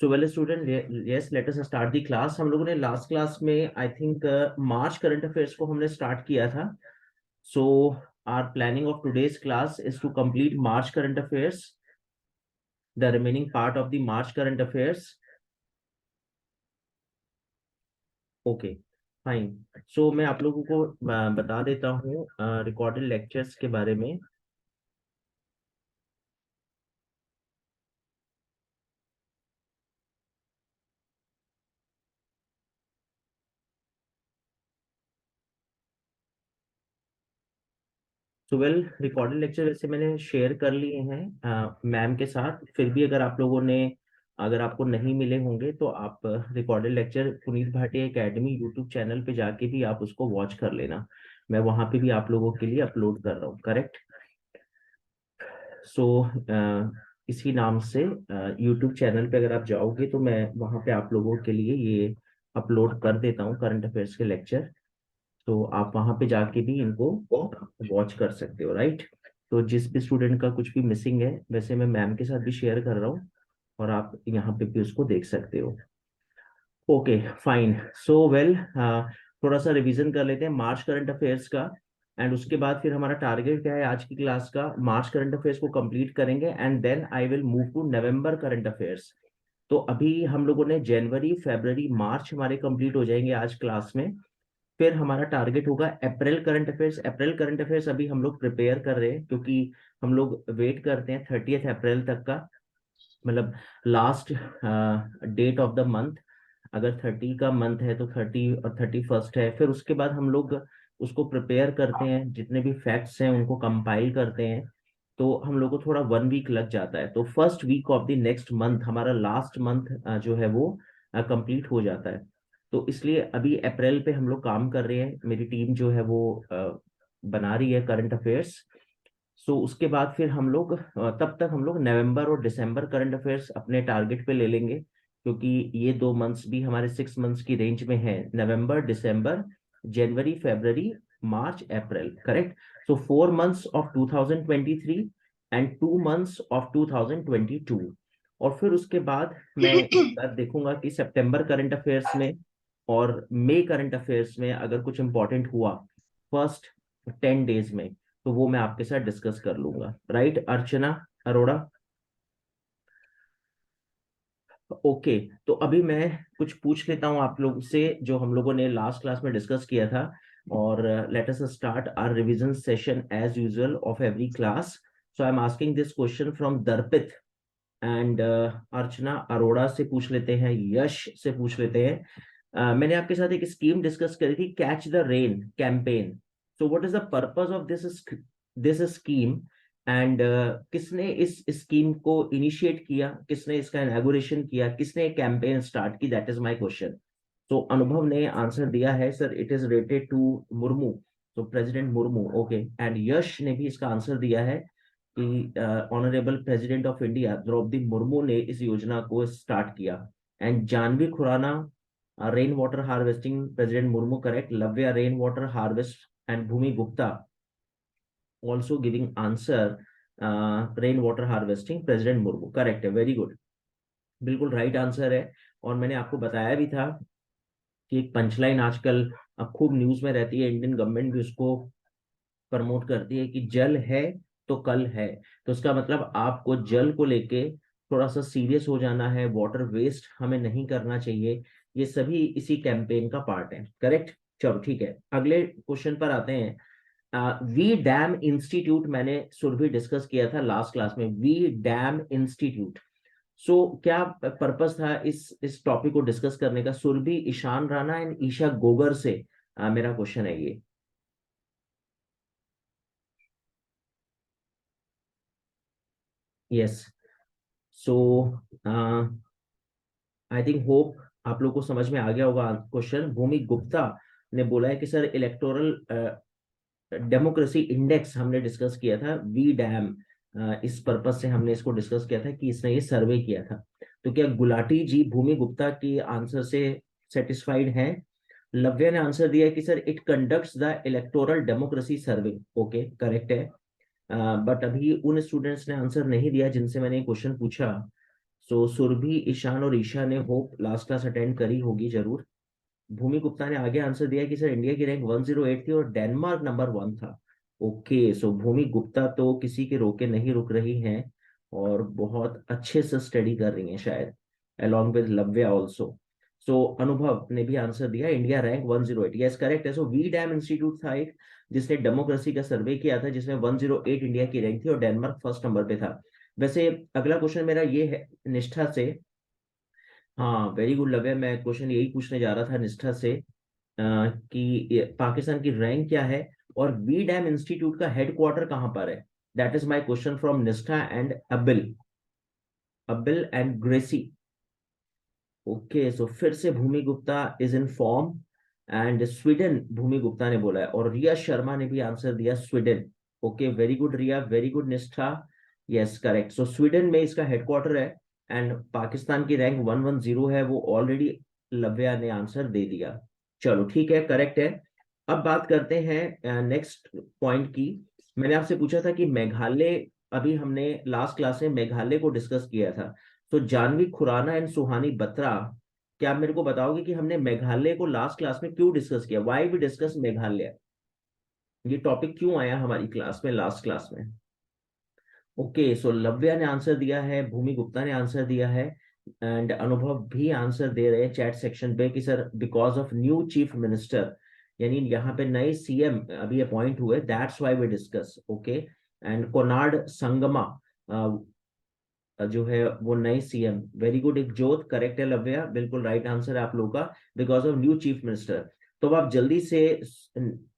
So well student, yes let us start the class. हम लोगों ने लास्ट क्लास में I think March current affairs को हमने स्टार्ट किया था। So our planning of today's class is to complete March current affairs, the remaining part of the March current affairs. Okay fine. So मैं आप लोगों को बता देता हूँ रिकॉर्डेड लेक्चर्स के बारे में। तो वेल रिकॉर्डेड लेक्चर वैसे मैंने शेयर कर लिए हैं मैम के साथ। फिर भी अगर आपको नहीं मिले होंगे तो आप recorded lecture Puneet Bhatia academy YouTube channel पे जाके भी आप उसको वॉच कर लेना। मैं वहां पे भी आप लोगों के लिए अपलोड कर रहा हूँ, करेक्ट। सो इसी नाम से यूट्यूब चैनल पे अगर आप जाओगे तो मैं वहां पे आप लोगों के लिए ये अपलोड कर देता हूँ करंट अफेयर्स के लेक्चर। तो आप वहां पे जाके भी इनको वॉच कर सकते हो, राइट। तो जिस भी स्टूडेंट का कुछ भी मिसिंग है, वैसे मैं मैम के साथ भी शेयर कर रहा हूँ और आप यहाँ पे भी उसको देख सकते हो। Okay fine. सो वेल थोड़ा सा रिवीजन कर लेते हैं मार्च करंट अफेयर्स का। एंड उसके बाद फिर हमारा टारगेट क्या है आज की क्लास का, मार्च करंट अफेयर्स को कंप्लीट करेंगे and then I will move to November current affairs. तो अभी हम लोगों ने जनवरी फरवरी मार्च हमारे कंप्लीट हो जाएंगे आज क्लास में। फिर हमारा टारगेट होगा अप्रैल करंट अफेयर्स। अप्रैल करंट अफेयर्स अभी हम लोग प्रिपेयर कर रहे हैं क्योंकि हम लोग वेट करते हैं 30 अप्रैल तक का, मतलब last date of the month. अगर 30 का मंथ है तो 30 और 31 है। फिर उसके बाद हम लोग उसको प्रिपेयर करते हैं, जितने भी फैक्ट्स हैं उनको कंपाइल करते हैं। तो हम लोग को थोड़ा 1 वीक लग जाता है। तो first week of the next month हमारा लास्ट मंथ जो है वो कंप्लीट हो जाता है। तो इसलिए अभी अप्रैल पे हम लोग काम कर रहे हैं, मेरी टीम जो है वो बना रही है करंट अफेयर्स। सो उसके बाद फिर हम लोग तब तक हम लोग नवंबर और दिसंबर करंट अफेयर्स अपने टारगेट पे ले लेंगे, क्योंकि ये 2 मंथ्स भी हमारे 6 मंथ्स की रेंज में है। नवंबर दिसंबर जनवरी फरवरी मार्च अप्रैल, correct. So 4 months of 2023 and 2 months of 2022। और फिर उसके बाद मैं एक बार देखूंगा कि सितंबर करंट अफेयर्स में और मई करंट अफेयर्स में अगर कुछ इंपॉर्टेंट हुआ फर्स्ट 10 डेज में, तो वो मैं आपके साथ डिस्कस कर लूंगा, राइट अर्चना अरोड़ा। ओके। तो अभी मैं कुछ पूछ लेता हूँ आप लोग से जो हम लोगों ने लास्ट क्लास में डिस्कस किया था। और let us start our revision session as usual of every class. So I am asking this question from Darpit and Archana Arora से पूछ लेते हैं, यश से पूछ लेते हैं। मैंने आपके साथ एक स्कीम डिस्कस करी थी, catch the rain campaign. So what is the purpose of this scheme and किसने इस स्कीम को इनिशिएट किया, किसने इसका इनॉग्रेशन किया, किसने कैंपेन स्टार्ट की, दैट इज माय क्वेश्चन। तो अनुभव ने आंसर दिया है, sir it is related to Murmu, तो president Murmu. Okay. And Yash ने भी इसका आंसर दिया है कि honourable president of India Draupadi Murmu ने इस योजना को स्टार्ट किया। And Janvi Khurana, rain water harvesting president Murmu, correct. Lavya rain water harvest and Bhumi Gupta also giving answer rain water harvesting president Murmu, correct है, वेरी गुड, बिल्कुल राइट आंसर है। और मैंने आपको बताया भी था कि एक पंचलाइन आजकल अब खूब न्यूज में रहती है, इंडियन गवर्नमेंट भी उसको प्रमोट करती है कि जल है तो कल है। तो उसका मतलब आपको जल को लेके थोड़ा सा सीरियस हो जाना है, वाटर वेस्ट हमें नहीं करना चाहिए। ये सभी इसी कैंपेन का पार्ट है, करेक्ट। चलो ठीक है, अगले क्वेश्चन पर आते हैं। वी डैम इंस्टीट्यूट, मैंने सुरभि डिस्कस किया था लास्ट क्लास में, वी डैम इंस्टीट्यूट। सो क्या पर्पस था इस टॉपिक को डिस्कस करने का? सुरभि, ईशान राणा एंड ईशा गोगर से मेरा क्वेश्चन है ये। Yes. So I think hope आप लोग को समझ में आ गया होगा क्वेश्चन। भूमि गुप्ता ने बोला है कि सर इलेक्टोरल डेमोक्रेसी इंडेक्स हमने डिस्कस किया था, वी डैम, इस पर्पज से हमने इसको डिस्कस किया था कि इसने ये सर्वे किया था। तो क्या गुलाटी जी भूमि गुप्ता की आंसर से सेटिस्फाइड हैं? लव्य ने आंसर दिया है कि sir it conducts the electoral democracy survey, okay correct है। बट अभी उन स्टूडेंट्स ने आंसर नहीं दिया जिनसे मैंने क्वेश्चन पूछा। सो सुरभि, ईशान और ईशा ने होप लास्ट क्लास अटेंड करी होगी जरूर। भूमि गुप्ता ने आगे आंसर दिया कि सर इंडिया की रैंक 108 थी और डेनमार्क नंबर 1 था। ओके, सो भूमि गुप्ता तो किसी के रोके नहीं रुक रही हैं और बहुत अच्छे से स्टडी कर रही हैं शायद, along with लव्या ऑल्सो। सो अनुभव ने भी आंसर दिया इंडिया रैंक 108, यस करेक्ट है। सो वी डैम इंस्टीट्यूट था एक जिसने डेमोक्रेसी का सर्वे किया था, जिसमें 108 इंडिया की रैंक थी और डेनमार्क फर्स्ट नंबर पे था। वैसे अगला क्वेश्चन मेरा ये है निष्ठा से। हाँ वेरी गुड लव्य, मैं क्वेश्चन यही पूछने जा रहा था निष्ठा से कि पाकिस्तान की रैंक क्या है और वी डैम इंस्टीट्यूट का हेडक्वार्टर कहाँ पर है। That is my question from Nishtha and Abil, Abil and Gracy. Okay, so फिर से Bhumi Gupta is in form and Sweden Bhumi Gupta ने बोला है, और रिया शर्मा ने भी आंसर दिया Sweden. Okay very good Riya, very good निष्ठा, यस करेक्ट। सो स्वीडन में इसका हेडक्वार्टर है एंड पाकिस्तान की रैंक 110 है, वो ऑलरेडी लव्या ने आंसर दे दिया। चलो ठीक है, करेक्ट है। अब बात करते हैं नेक्स्ट पॉइंट की। मैंने आपसे पूछा था कि मेघालय, अभी हमने लास्ट क्लास में मेघालय को डिस्कस किया था। तो जानवी खुराना एंड सुहानी बत्रा, क्या आप मेरे को बताओगे कि हमने मेघालय को लास्ट क्लास में क्यों डिस्कस किया, वाई वी डिस्कस मेघालय, ये टॉपिक क्यों आया हमारी क्लास में लास्ट क्लास में। ओके, सो लव्या ने आंसर दिया है, भूमि गुप्ता ने आंसर दिया है एंड अनुभव भी आंसर दे रहे हैं चैट सेक्शन पे कि sir because of new chief minister, यानी यहाँ पे नए सीएम अभी अपॉइंट हुए, that's why we discuss. Okay, and Conrad Sangma जो है वो नए सीएम, वेरी गुड। एक जोत करेक्ट है लव्या, बिल्कुल राइट आंसर है आप लोगों का, because of new chief minister. तो अब आप जल्दी से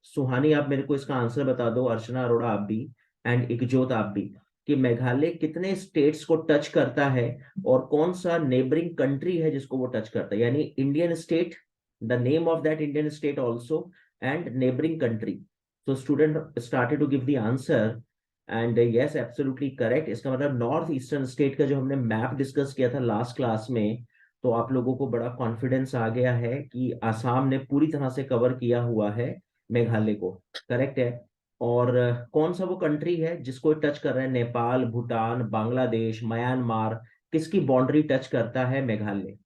सुहानी आप मेरे को इसका आंसर बता दो, अर्चना अरोड़ा आप भी एंड एक जोत आप भी, कि मेघालय कितने स्टेट्स को टच करता है और कौन सा नेबरिंग कंट्री है जिसको वो टच करता है, यानी Indian state, the name of that Indian state also and neighbouring country. तो student started to give the answer and yes absolutely correct. इसका मतलब नॉर्थ ईस्टर्न स्टेट का जो हमने मैप डिस्कस किया था लास्ट क्लास में, तो आप लोगों को बड़ा कॉन्फिडेंस आ गया है कि आसाम ने पूरी तरह से कवर किया हुआ है मेघालय को, करेक्ट है। और कौन सा वो कंट्री है जिसको टच कर रहा है, नेपाल, भूटान, बांग्लादेश, म्यांमार, किसकी बाउंड्री टच करता है मेघालय।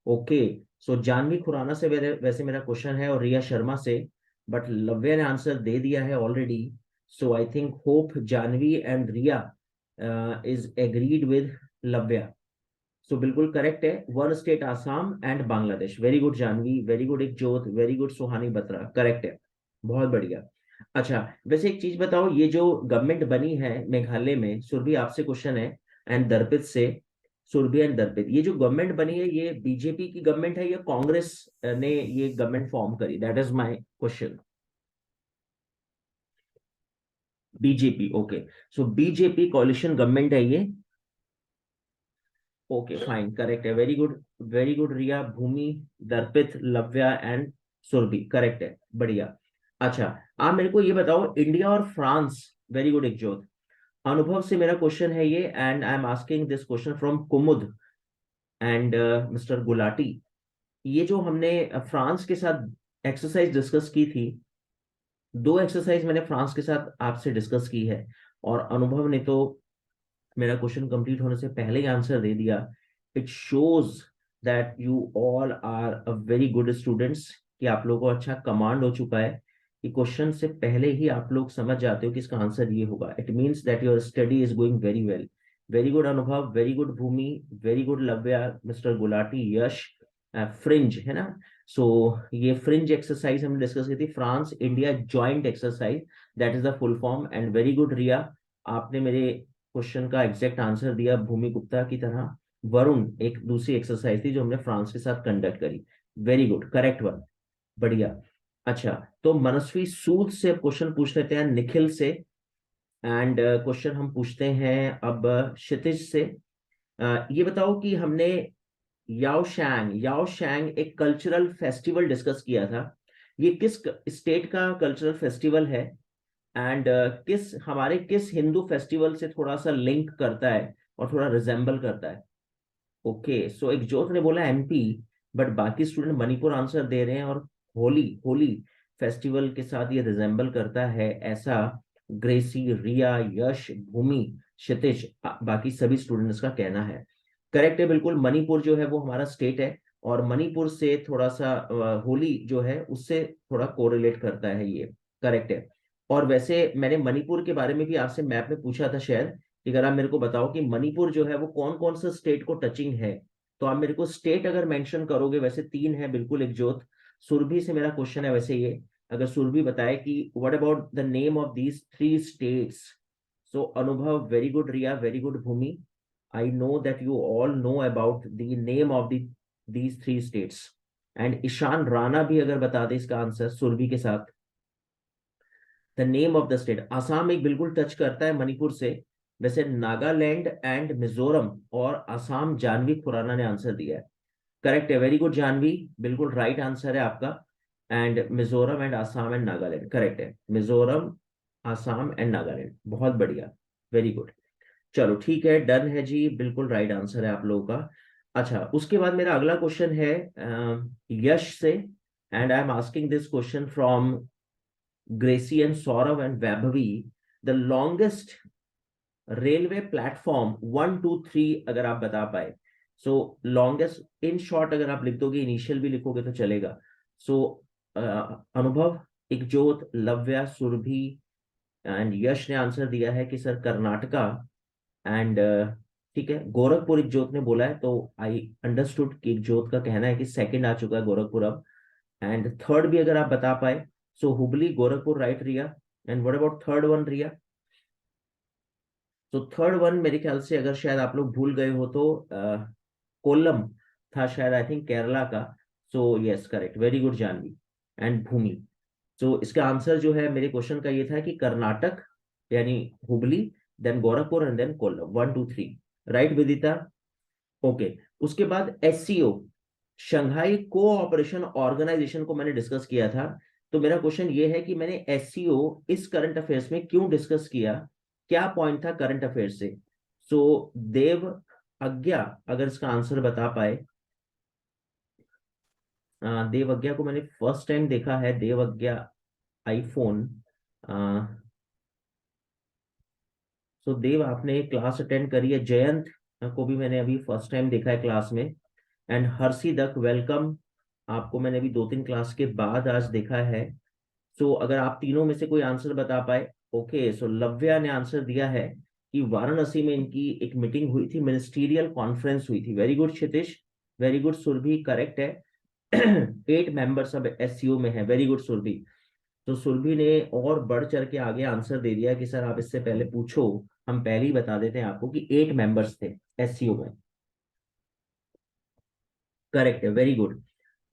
ओके, सो जानवी खुराना से वैसे मेरा क्वेश्चन है और रिया शर्मा से, बट लव्या ने आंसर दे दिया है already. So I think hope Janvi and Riya is agreed with Lavya. So बिल्कुल करेक्ट है, one state Assam and Bangladesh. Very good Janvi, very good Ekjot, very good Suhani Batra, correct है, बहुत बढ़िया। अच्छा, वैसे एक चीज बताओ, ये जो गवर्नमेंट बनी है मेघालय में, सुरभि आपसे क्वेश्चन है एंड दर्पित से, सुरभि एंड दर्पित, ये जो गवर्नमेंट बनी है ये बीजेपी की गवर्नमेंट है या कांग्रेस ने ये गवर्नमेंट फॉर्म करी, that is my question. BJP, okay, so BJP coalition government है ये। ओके फाइन, करेक्ट है, very good, very good Riya, Bhumi, Darpit, Lavya and Surbhi, correct है, बढ़िया। अच्छा, आप मेरे को ये बताओ इंडिया और फ्रांस, वेरी गुड एक जोत। अनुभव से मेरा क्वेश्चन है ये and I am asking this question from Kumud and mister Gulati. ये जो हमने फ्रांस के साथ एक्सरसाइज डिस्कस की थी, दो एक्सरसाइज मैंने फ्रांस के साथ आपसे डिस्कस की है और अनुभव ने तो मेरा क्वेश्चन कंप्लीट होने से पहले ही आंसर दे दिया। It shows that you all are a very good students, कि आप लोगों को अच्छा कमांड हो चुका है कि क्वेश्चन से पहले ही आप लोग समझ जाते हो कि इसका आंसर ये होगा। It means that your study is going very well. Very good Anubhav, very good Bhumi, very good Lavya, mister Gulati, Yash, फ्रिंज है ना। सो ये फ्रिंज एक्सरसाइज हमने डिस्कस की थी, France India joint exercise, that is the full form. And very good Riya, आपने मेरे question का एग्जैक्ट आंसर दिया भूमि गुप्ता की तरह। वरुण, एक दूसरी एक्सरसाइज थी जो हमने फ्रांस के साथ कंडक्ट करी, वेरी गुड करेक्ट वन, बढ़िया। अच्छा, तो मनस्वी सूद से क्वेश्चन पूछ लेते हैं निखिल से एंड क्वेश्चन हम पूछते हैं अब क्षितिज से। ये बताओ कि हमने याओशैंग, याओशैंग एक कल्चरल फेस्टिवल डिस्कस किया था, ये किस स्टेट का कल्चरल फेस्टिवल है एंड किस हमारे किस हिंदू फेस्टिवल से थोड़ा सा लिंक करता है और थोड़ा रिजेंबल करता है। ओके, सो एक जोत ने बोला एमपी, बट बाकी स्टूडेंट मणिपुर आंसर दे रहे हैं और होली, होली फेस्टिवल के साथ ये रिजेंबल करता है ऐसा ग्रेसी, रिया, यश, भूमि, क्षितिज, बाकी सभी स्टूडेंट्स का कहना है। करेक्ट है बिल्कुल। मणिपुर जो है वो हमारा स्टेट है, और मणिपुर से थोड़ा सा होली जो है उससे थोड़ा कोरिलेट करता है ये। करेक्ट है। और वैसे मैंने मणिपुर के बारे में भी आपसे मैप में पूछा था शायद, कि अगर आप मेरे को बताओ कि मणिपुर जो है वो कौन कौन सा स्टेट को टचिंग है, तो आप मेरे को स्टेट अगर मेंशन करोगे, वैसे तीन है बिल्कुल एक जोत। सुरभि से मेरा क्वेश्चन है वैसे ये, अगर सुरभि बताए कि what about the name of these three states. So Anubhav very good, Riya very good, Bhumi I know that you all know about the name of these three states. And Ishan Rana भी अगर बता दे इसका आंसर सुरभि के साथ, the name of the state. Assam एक बिल्कुल touch करता है मणिपुर से। वैसे नागालैंड एंड मिजोरम और असम, जानवी खुराना ने आंसर दिया है। करेक्ट है, वेरी गुड जानवी, बिल्कुल राइट आंसर है आपका। And Mizoram and Assam and Nagaland, correct है, मिजोरम, आसाम एंड नागालैंड, बहुत बढ़िया, वेरी गुड। चलो ठीक है, डन है जी, बिल्कुल राइट आंसर है आप लोगों का। अच्छा, उसके बाद मेरा अगला क्वेश्चन है यश से, and I am asking this question from Gracy and Saurabh and Vaibhavi. The longest railway platform 1 2 3 अगर आप बता पाए। सो लॉन्गेस्ट इन शॉर्ट अगर आप लिख दोगे, इनिशियल भी लिखोगे तो चलेगा। सो अनुभव, एकजोत, लव्या, सुरभि एंड यश ने आंसर दिया है कि सर कर्नाटका। एंड ठीक है, गोरखपुर एक जोत ने बोला है, तो आई अंडरस्टूड कि एक जोत का कहना है कि सेकंड आ चुका है गोरखपुर अब। एंड थर्ड भी अगर आप बता पाए, so Hubli, Gorakhpur, right Riya. And what about third one Riya? तो थर्ड वन मेरे ख्याल से अगर शायद आप लोग भूल गए हो तो कोल्लम था शायद, आई थिंक केरला का। So yes correct, very good Janvi and Bhumi. तो इसका आंसर जो है मेरे क्वेश्चन का ये था कि कर्नाटक, यानी Hubli, then Gorakhpur and then Kollam, 1 2 3, right Vidita? Okay. उसके बाद एससीओ, शंघाई कोऑपरेशन ऑर्गेनाइजेशन को मैंने डिस्कस किया था। तो मेरा क्वेश्चन ये है कि मैंने एससीओ इस करंट अफेयर्स में क्यों डिस्कस किया, क्या पॉइंट था करंट अफेयर्स से? सो देव अज्ञा अगर इसका आंसर बता पाए। देव अज्ञा को मैंने फर्स्ट टाइम देखा है, देव अज्ञा आईफोन। सो देव आपने क्लास अटेंड करी है, जयंत को भी मैंने अभी फर्स्ट टाइम देखा है क्लास में। एंड हर्षिदक वेलकम, आपको मैंने अभी 2 3 क्लास के बाद आज देखा है। सो अगर आप तीनों में से कोई आंसर बता पाए। ओके, सो लव्या ने आंसर दिया है कि वाराणसी में इनकी एक मीटिंग हुई थी, मिनिस्टीरियल कॉन्फ्रेंस हुई थी। Very good Kshitish, very good Surabhi, correct है। 8 मेंबर्स अब एससीओ में है, वेरी गुड सुरभि। तो सुरभि ने और बढ़ चढ़ के आगे आंसर दे दिया कि सर आप इससे पहले पूछो, हम पहले ही बता देते हैं आपको कि 8 मेंबर्स थे एससीओ में। करेक्ट है, वेरी गुड।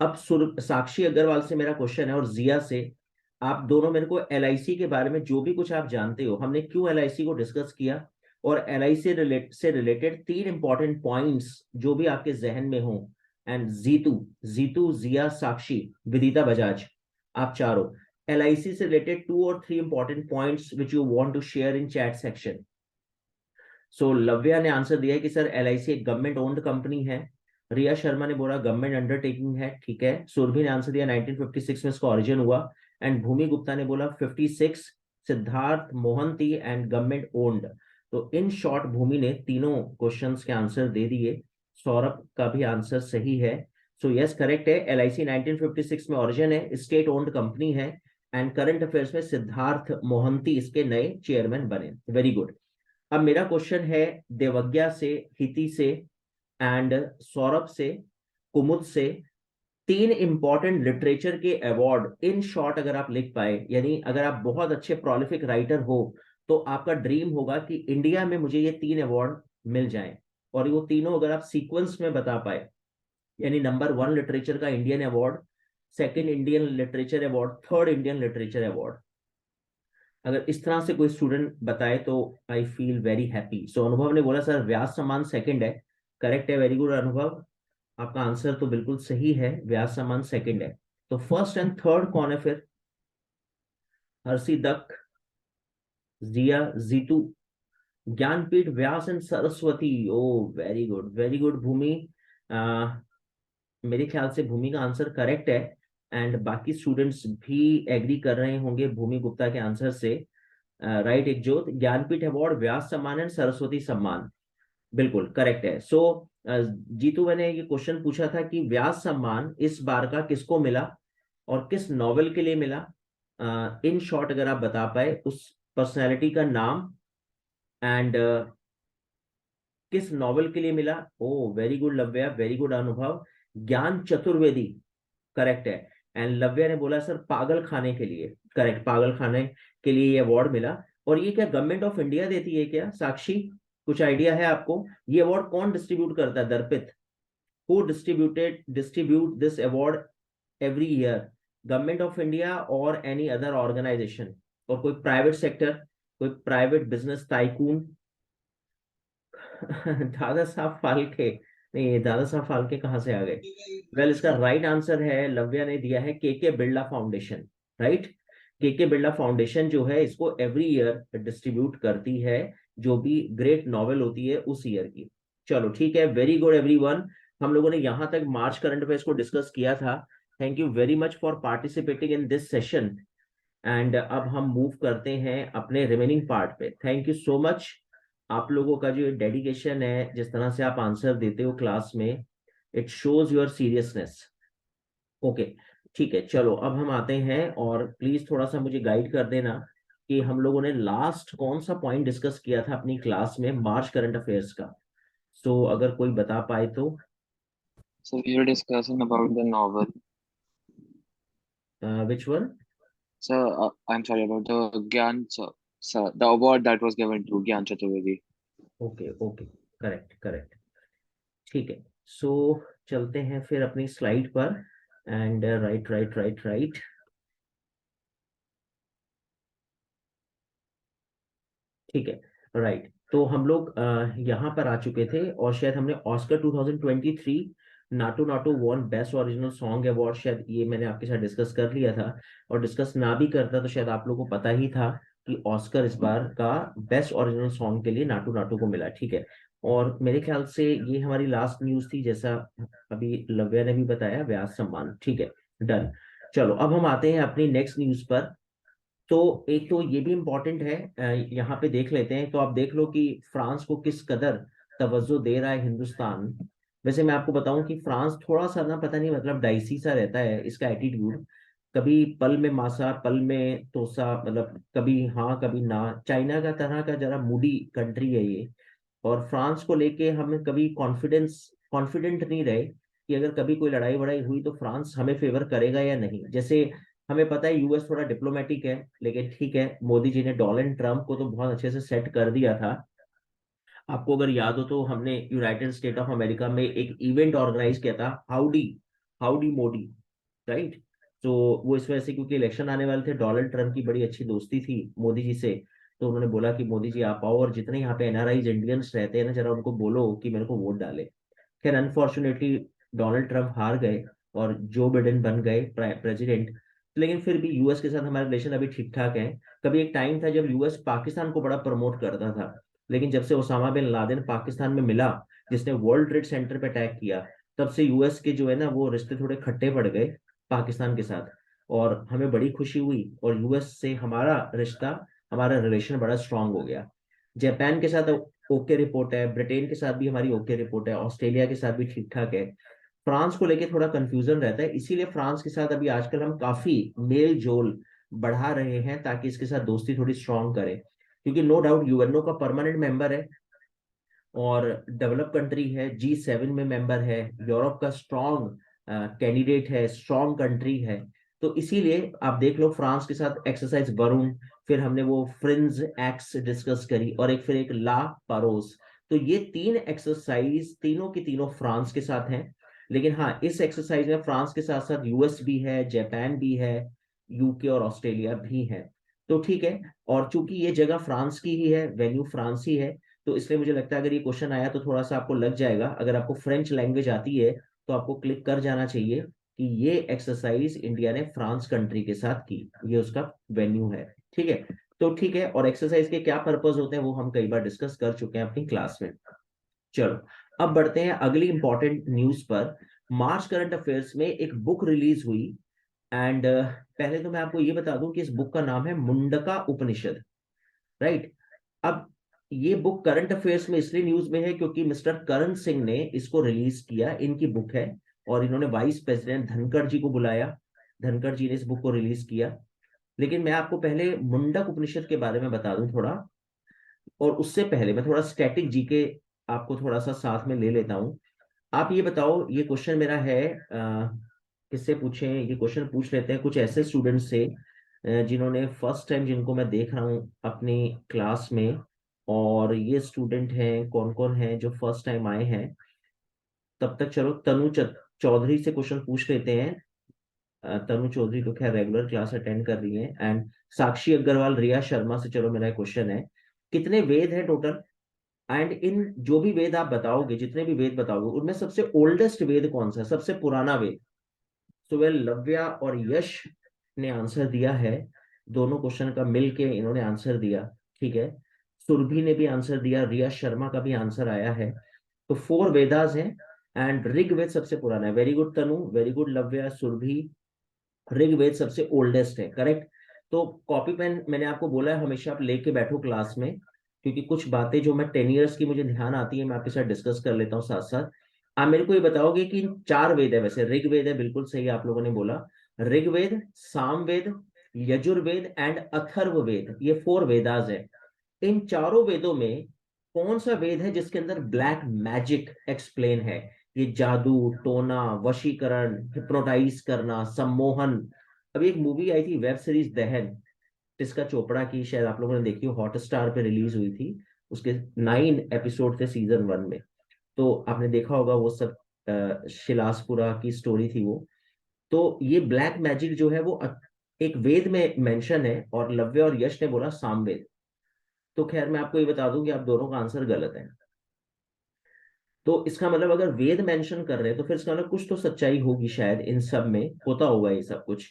अब साक्षी अग्रवाल से मेरा क्वेश्चन है, और जिया से, आप दोनों मेरे को एलआईसी के बारे में जो भी कुछ आप जानते हो, हमने क्यों एलआईसी को डिस्कस किया, और एलआईसी से रिलेटेड 3 इंपॉर्टेंट पॉइंट्स जो भी आपके जहन में हो। एंड जीतू, जीतू, जिया, साक्षी, विदिता बजाज, आप चारों एलआईसी से रिलेटेड 2 और 3 important points which you want to share in chat section. So Lavya ने आंसर दिया है कि सर एलआईसी एक गवर्नमेंट ओन्ड कंपनी है। रिया शर्मा ने बोला गवर्नमेंट अंडरटेकिंग है, ठीक है। सुरभि ने आंसर दिया 1956 में इसका ओरिजिन हुआ। एंड भूमि गुप्ता ने बोला 56, Siddharth Mohanty and government owned. तो इन शॉर्ट भूमि ने तीनों क्वेश्चंस के आंसर दे दिए। सौरभ का भी आंसर सही है। सो यस करेक्ट है, एलआईसी 1956 में ओरिजिन है, स्टेट ओन्ड कंपनी है। एंड करंट अफेयर्स में सिद्धार्थ मोहंती इसके नए चेयरमैन बने, वेरी गुड। अब मेरा क्वेश्चन है देवज्ञा से, हिति से एंड सौरभ से, कुमुद से, 3 इंपॉर्टेंट लिटरेचर के अवार्ड इन शॉर्ट अगर आप लिख पाए, यानी अगर आप बहुत अच्छे प्रोलिफिक राइटर हो, तो आपका ड्रीम होगा कि इंडिया में मुझे ये 3 अवार्ड मिल जाएं, और वो तीनों अगर आप सीक्वेंस में बता पाए, यानी नंबर 1 लिटरेचर का Indian award, second Indian literature award, third Indian literature award, अगर इस तरह से कोई स्टूडेंट बताए तो आई फील वेरी हैप्पी। सो अनुभव ने बोला सर व्यास सम्मान सेकंड है, करेक्ट है, वेरी गुड अनुभव, आपका आंसर तो बिल्कुल सही है, व्यास सम्मान सेकंड है। तो फर्स्ट एंड थर्ड कौन है फिर? Harshi Dutt, Jiya, Jeetu, Jnanpith, Vyas and Saraswati. Oh very good Bhumi. आ, मेरे ख्याल से भूमि का आंसर करेक्ट है। एंड बाकी स्टूडेंट्स भी एग्री कर रहे होंगे भूमि गुप्ता के आंसर से। राइट, एक ज्योत, ज्ञानपीठ अवार्ड, व्यास सम्मान एंड सरस्वती सम्मान। बिल्कुल करेक्ट है। सो जीतू, मैंने ये क्वेश्चन पूछा था कि व्यास सम्मान इस बार का किसको मिला और किस नॉवेल के लिए मिला। इन शॉर्ट अगर आप बता पाए उस पर्सनैलिटी का नाम एंड किस नॉवेल के लिए मिला। Oh very good Lavya, very good Anubhav. Gyan Chaturvedi correct है। एंड लव्या ने बोला सर पागल खाने के लिए, करेक्ट, पागल खाने के लिए ये अवार्ड मिला। और ये क्या गवर्नमेंट ऑफ इंडिया देती है क्या साक्षी, कुछ आइडिया है आपको? ये अवार्ड कौन डिस्ट्रीब्यूट करता है, Darpit? Who distribute this award every year? Government of India और एनी अदर ऑर्गेनाइजेशन, और कोई प्राइवेट सेक्टर, कोई private business tycoon? Dada Saheb Phalke? नहीं, ये दादा साहब फाल्के कहाँ से आ गए? वेल, इसका राइट आंसर है, लव्या ने दिया है के बिरला फाउंडेशन। राइट, के बिरला फाउंडेशन जो है इसको एवरी ईयर डिस्ट्रीब्यूट करती है, जो भी ग्रेट नॉवेल होती है उस ईयर की। चलो ठीक है, वेरी गुड एवरीवन। हम लोगों ने यहाँ तक मार्च करंट अफेयर्स को डिस्कस किया था। Thank you very much for participating in this session. And अब हम मूव करते हैं अपने रिमेनिंग पार्ट पे। Thank you so much. आप लोगों का जो डेडिकेशन है, जिस तरह से आप आंसर देते हो क्लास में, it shows your seriousness. Okay, ठीक है, चलो अब हम आते हैं, और प्लीज थोड़ा सा मुझे गाइड कर देना कि हम लोगों ने लास्ट कौन सा पॉइंट डिस्कस किया था अपनी क्लास में मार्च करंट अफेयर्स का। सो अगर कोई बता पाए तो। So we were discussing about the novel. Which one? So I'm sorry about the Gyan, so the award that was given to Gyan Chaturvedi. Okay okay, correct correct, ठीक है। सो चलते हैं फिर अपनी स्लाइड पर। And right right right right, ठीक है, right. तो हम लोग यहाँ पर आ चुके थे, और शायद हमने Oscar 2023 Naatu Naatu won best original song award, शायद ये मैंने आपके साथ डिस्कस कर लिया था। और डिस्कस ना भी करता तो शायद आप लोगों को पता ही था कि ऑस्कर इस बार का बेस्ट ओरिजिनल सॉन्ग के लिए नाटू नाटू को मिला, ठीक है। और मेरे ख्याल से ये हमारी लास्ट न्यूज थी, जैसा अभी लव्या ने भी बताया, व्यास सम्मान, ठीक है, डन। चलो अब हम आते हैं अपनी नेक्स्ट न्यूज पर। तो एक तो ये भी इम्पोर्टेंट है, यहाँ पे देख लेते हैं, तो आप देख लो कि फ्रांस को किस कदर तवज्जो दे रहा है हिंदुस्तान। वैसे मैं आपको बताऊं कि फ्रांस थोड़ा सा ना, पता नहीं, मतलब डाइसी सा रहता है इसका एटीट्यूड। कभी पल में मासा, पल में तोसा, मतलब कभी हाँ कभी ना। चाइना का तरह का जरा मूडी कंट्री है ये। और फ्रांस को लेके हम कभी कॉन्फिडेंट नहीं रहे कि अगर कभी कोई लड़ाई वड़ाई हुई तो फ्रांस हमें फेवर करेगा या नहीं। जैसे हमें पता है यूएस थोड़ा डिप्लोमेटिक है, लेकिन ठीक है, मोदी जी ने डोनाल्ड ट्रंप को तो बहुत अच्छे से सेट कर दिया था। आपको अगर याद हो तो हमने यूनाइटेड स्टेट ऑफ अमेरिका में एक इवेंट ऑर्गेनाइज किया था, हाउडी, हाउडी मोदी, राइट। तो वो इस वजह से क्योंकि इलेक्शन आने वाले थे, डोनाल्ड ट्रंप की बड़ी अच्छी दोस्ती थी मोदी जी से। तो उन्होंने बोला कि मोदी जी आप आओ, और जितने यहाँ पे एनआरआईज इंडियंस रहते हैं ना, जरा उनको बोलो कि मेरे को वोट डाले। खैर अनफॉर्चुनेटली डोनाल्ड ट्रंप हार गए और जो बिडेन बन गए प्रेसिडेंट। लेकिन फिर भी यूएस के साथ हमारे रिलेशन अभी ठीक ठाक है। कभी एक टाइम था जब यूएस पाकिस्तान को बड़ा प्रमोट करता था, लेकिन जब से ओसामा बिन लादेन पाकिस्तान में मिला, जिसने वर्ल्ड ट्रेड सेंटर पे अटैक किया, तब से यूएस के जो है ना वो रिश्ते थोड़े खट्टे पड़ गए पाकिस्तान के साथ। और हमें बड़ी खुशी हुई, और यूएस से हमारा रिश्ता, हमारा रिलेशन बड़ा स्ट्रांग हो गया। जापान के साथ ओके रिपोर्ट है, ब्रिटेन के साथ भी हमारी ओके रिपोर्ट है, ऑस्ट्रेलिया के साथ भी ठीक ठाक है। फ्रांस को लेके थोड़ा कंफ्यूजन रहता है, इसीलिए फ्रांस के साथ अभी आजकल हम काफी मेल जोल बढ़ा रहे हैं, ताकि इसके साथ दोस्ती थोड़ी स्ट्रांग करें। क्योंकि नो डाउट यूएनओ का परमानेंट मेंबर है, और डेवलप कंट्री है, G7 में मेंबर है, यूरोप का स्ट्रॉन्ग कैंडिडेट है, स्ट्रॉन्ग कंट्री है। तो इसीलिए आप देख लो फ्रांस के साथ एक्सरसाइज वरुण, फिर हमने वो फ्रिंज एक्स डिस्कस करी, और एक फिर एक ला पारोस। तो ये तीन एक्सरसाइज तीनों की तीनों फ्रांस के साथ हैं। लेकिन हाँ, इस एक्सरसाइज में फ्रांस के साथ साथ यूएस भी है, जापान भी है, यूके और ऑस्ट्रेलिया भी है। तो ठीक है। और चूंकि ये जगह फ्रांस की ही है, वेन्यू फ्रांस ही है, तो इसलिए मुझे लगता है अगर ये क्वेश्चन आया तो थोड़ा सा आपको लग जाएगा। अगर आपको फ्रेंच लैंग्वेज आती है तो आपको क्लिक कर जाना चाहिए कि ये एक्सरसाइज इंडिया ने फ्रांस कंट्री के साथ की, ये उसका वेन्यू है, ठीक है। तो ठीक है, और एक्सरसाइज के क्या पर्पज होते हैं वो हम कई बार डिस्कस कर चुके हैं अपनी क्लास में। चलो अब बढ़ते हैं अगली इंपॉर्टेंट न्यूज पर। मार्च करंट अफेयर्स में एक बुक रिलीज हुई, एंड पहले तो मैं आपको ये बता दूं कि इस बुक का नाम है मुंडका उपनिषद, राइट। अब ये बुक करंट अफेयर्स में इसलिए न्यूज में है क्योंकि मिस्टर करण सिंह ने इसको रिलीज किया, इनकी बुक है, और इन्होंने वाइस प्रेसिडेंट धनखड़ जी को बुलाया, धनखड़ जी ने इस बुक को रिलीज किया। लेकिन मैं आपको पहले मुंडक उपनिषद के बारे में बता दूं थोड़ा, और उससे पहले मैं थोड़ा स्टैटिक जीके आपको थोड़ा सा साथ में ले लेता हूं। आप ये बताओ, ये क्वेश्चन मेरा है, किससे पूछें, ये क्वेश्चन पूछ लेते हैं कुछ ऐसे स्टूडेंट से जिन्होंने फर्स्ट टाइम, जिनको मैं देख रहा हूँ अपनी क्लास में। और ये स्टूडेंट हैं, कौन कौन हैं जो फर्स्ट टाइम आए हैं। तब तक चलो चौधरी से क्वेश्चन पूछ लेते हैं। तनु चौधरी तो खैर रेगुलर क्लास अटेंड कर रही हैं। एंड साक्षी अग्रवाल, रिया शर्मा से, चलो मेरा क्वेश्चन है, कितने वेद हैं टोटल? एंड इन जो भी वेद आप बताओगे, जितने भी वेद बताओगे, उनमें सबसे ओल्डेस्ट वेद कौन सा है, सबसे पुराना वेद? सो वेल, लव्या और यश ने आंसर दिया है, दोनों क्वेश्चन का मिलके इन्होंने आंसर दिया। ठीक है, सुरभि ने भी आंसर दिया, रिया शर्मा का भी आंसर आया है। तो 4 वेदास हैं, एंड ऋग्वेद सबसे पुराना है। वेरी गुड तनु, वेरी गुड लव्या, सुरभि। ऋग्वेद सबसे ओल्डेस्ट है, करेक्ट। तो कॉपी पेन मैंने आपको बोला है हमेशा आप लेके बैठो क्लास में, क्योंकि कुछ बातें जो मैं 10 ईयर्स की मुझे ध्यान आती है, मैं आपके साथ डिस्कस कर लेता हूँ साथ साथ। आप मेरे को ये बताओगे कि 4 वेद है, वैसे ऋग्वेद है, बिल्कुल सही आप लोगों ने बोला। ऋग्वेद, सामवेद, यजुर्वेद एंड अथर्ववेद, ये 4 वेदास है। इन चारों वेदों में कौन सा वेद है जिसके अंदर ब्लैक मैजिक एक्सप्लेन है? ये जादू टोना, वशीकरण, हिप्नोटाइज करना, सम्मोहन। अभी एक मूवी आई थी, वेब सीरीज दहन, टिस्का चोपड़ा की, शायद आप लोगों ने देखी हो, हॉटस्टार पे रिलीज हुई थी। उसके 9 एपिसोड थे सीजन 1 में, तो आपने देखा होगा वो सब। शिलासपुरा की स्टोरी थी वो। तो ये ब्लैक मैजिक जो है वो एक वेद में मेंशन है, और लव्य और यश ने बोला सामवेद। तो खैर मैं आपको ये बता दूं कि आप दोनों का आंसर गलत है। तो इसका मतलब अगर वेद मेंशन कर रहे हैं तो फिर इसका मतलब कुछ तो सच्चाई होगी, शायद इन सब में होता होगा ये सब कुछ।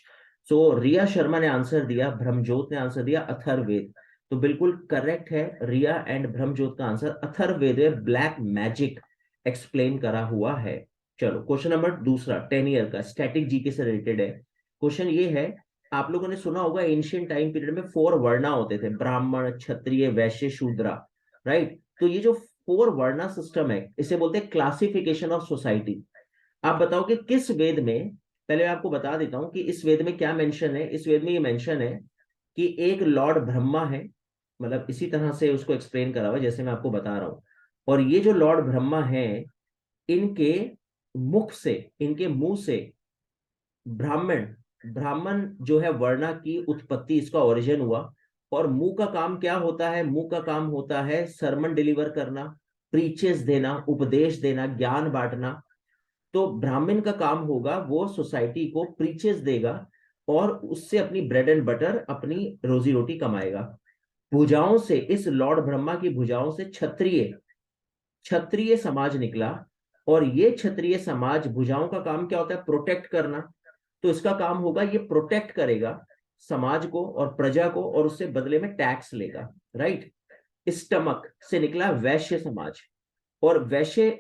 सो रिया शर्मा ने आंसर दिया, ब्रह्मजोत ने आंसर दिया अथर्ववेद। तो बिल्कुल करेक्ट है रिया एंड ब्रह्मजोत का आंसर अथर्ववेद में ब्लैक मैजिक एक्सप्लेन करा हुआ है। चलो क्वेश्चन नंबर दूसरा, 10 ईयर का स्टैटिक जीके से रिलेटेड है। क्वेश्चन ये है, आप लोगों ने सुना होगा एंशियंट टाइम पीरियड में 4 वर्णा होते थे, ब्राह्मण, क्षत्रिय, वैश्य, शूद्रा, राइट? तो ये जो 4 वर्णा सिस्टम है, इसे बोलते हैं क्लासिफिकेशन ऑफ सोसाइटी। आप बताओ कि किस वेद में, पहले मैं आपको बता देता हूं कि इस वेद में क्या मेंशन है। इस वेद में ये मेंशन है कि एक लॉर्ड ब्रह्मा है, मतलब इसी तरह से उसको एक्सप्लेन करा हुआ है जैसे मैं आपको बता रहा हूं। और ये जो लॉर्ड ब्रह्मा है, इनके मुख से, इनके मुंह से ब्राह्मण, ब्राह्मण जो है वर्णा की उत्पत्ति, इसका ओरिजिन हुआ। और मुंह का काम क्या होता है? मुंह का काम होता है सरमन डिलीवर करना, प्रीचेस देना, उपदेश देना, ज्ञान बांटना। तो ब्राह्मण का काम होगा, वो सोसाइटी को प्रीचेस देगा, और उससे अपनी ब्रेड एंड बटर, अपनी रोजी रोटी कमाएगा। भुजाओं से, इस लॉर्ड ब्रह्मा की भुजाओं से क्षत्रिय, क्षत्रिय समाज निकला। और ये क्षत्रिय समाज, भुजाओं का काम क्या होता है? प्रोटेक्ट करना। तो इसका काम होगा, ये प्रोटेक्ट करेगा समाज को और प्रजा को, और उससे बदले में टैक्स लेगा, राइट? स्टमक से निकला वैश्य समाज। और वैश्य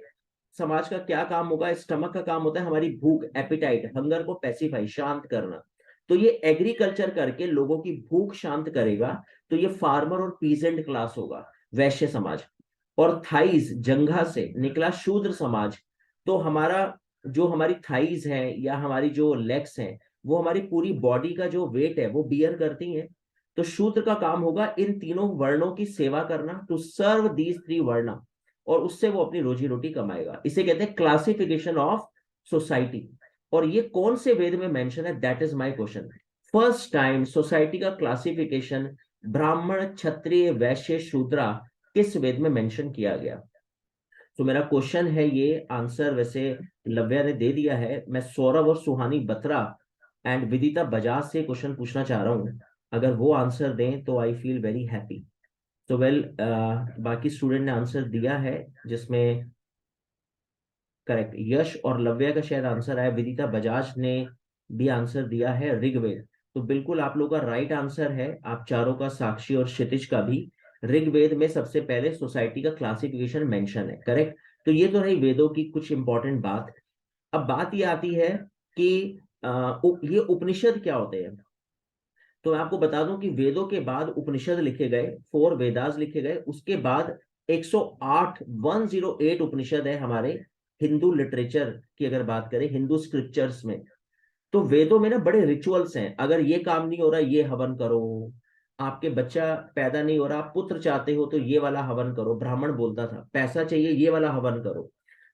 समाज का क्या काम होगा? स्टमक का काम होता है हमारी भूख, एपिटाइट, हंगर को पैसिफाई, शांत करना। तो ये एग्रीकल्चर करके लोगों की भूख शांत करेगा। तो ये फार्मर और पीजेंट क्लास होगा, वैश्य समाज। और थाइज, जंघा से निकला शूद्र समाज। तो हमारा जो हमारी थाइज है या हमारी जो लेग्स हैं, वो हमारी पूरी बॉडी का जो वेट है वो बियर करती हैं। तो शूद्र का काम होगा इन तीनों वर्णों की सेवा करना, टू सर्व दीज 3 वर्णा, और उससे वो अपनी रोजी रोटी कमाएगा। इसे कहते हैं क्लासिफिकेशन ऑफ सोसाइटी। और ये कौन से वेद में मेंशन है? That is my question. First time society का क्लासिफिकेशन ब्राह्मण, क्षत्रिय, वैश्य, शूद्रा किस वेद में मेंशन किया गया? तो मेरा क्वेश्चन है, ये आंसर वैसे लव्या ने दे दिया है। मैं सौरभ और सुहानी बत्रा एंड विदिता बजाज से क्वेश्चन पूछना चाह रहा हूं। अगर वो आंसर दें तो आई फील वेरी हैप्पी। तो वेल, बाकी स्टूडेंट ने आंसर दिया है, जिसमें करेक्ट यश और लव्या का शायद आंसर आया, विदिता बजाज ने भी आंसर दिया है ऋग्वेद। तो बिल्कुल आप लोगों का राइट आंसर है, आप चारों का, साक्षी और क्षितिज का भी। ऋग्वेद में सबसे पहले सोसाइटी का क्लासिफिकेशन मेंशन है, करेक्ट। तो ये तो रही वेदों की कुछ इंपॉर्टेंट बात। अब बात ये आती है कि ये उपनिषद क्या होते हैं? तो मैं आपको बता दूं कि वेदों के बाद उपनिषद लिखे गए, 4 वेदास लिखे गए, उसके बाद 108 108 उपनिषद है हमारे हिंदू लिटरेचर की अगर बात करें, हिंदू स्क्रिप्चर्स में। तो वेदों में ना बड़े रिचुअल्स हैं, अगर ये काम नहीं हो रहा ये हवन करो, आपके बच्चा पैदा नहीं हो रहा आप पुत्र चाहते हो तो ये वाला हवन करो, ब्राह्मण बोलता था, पैसा चाहिए ये वाला हवन करो।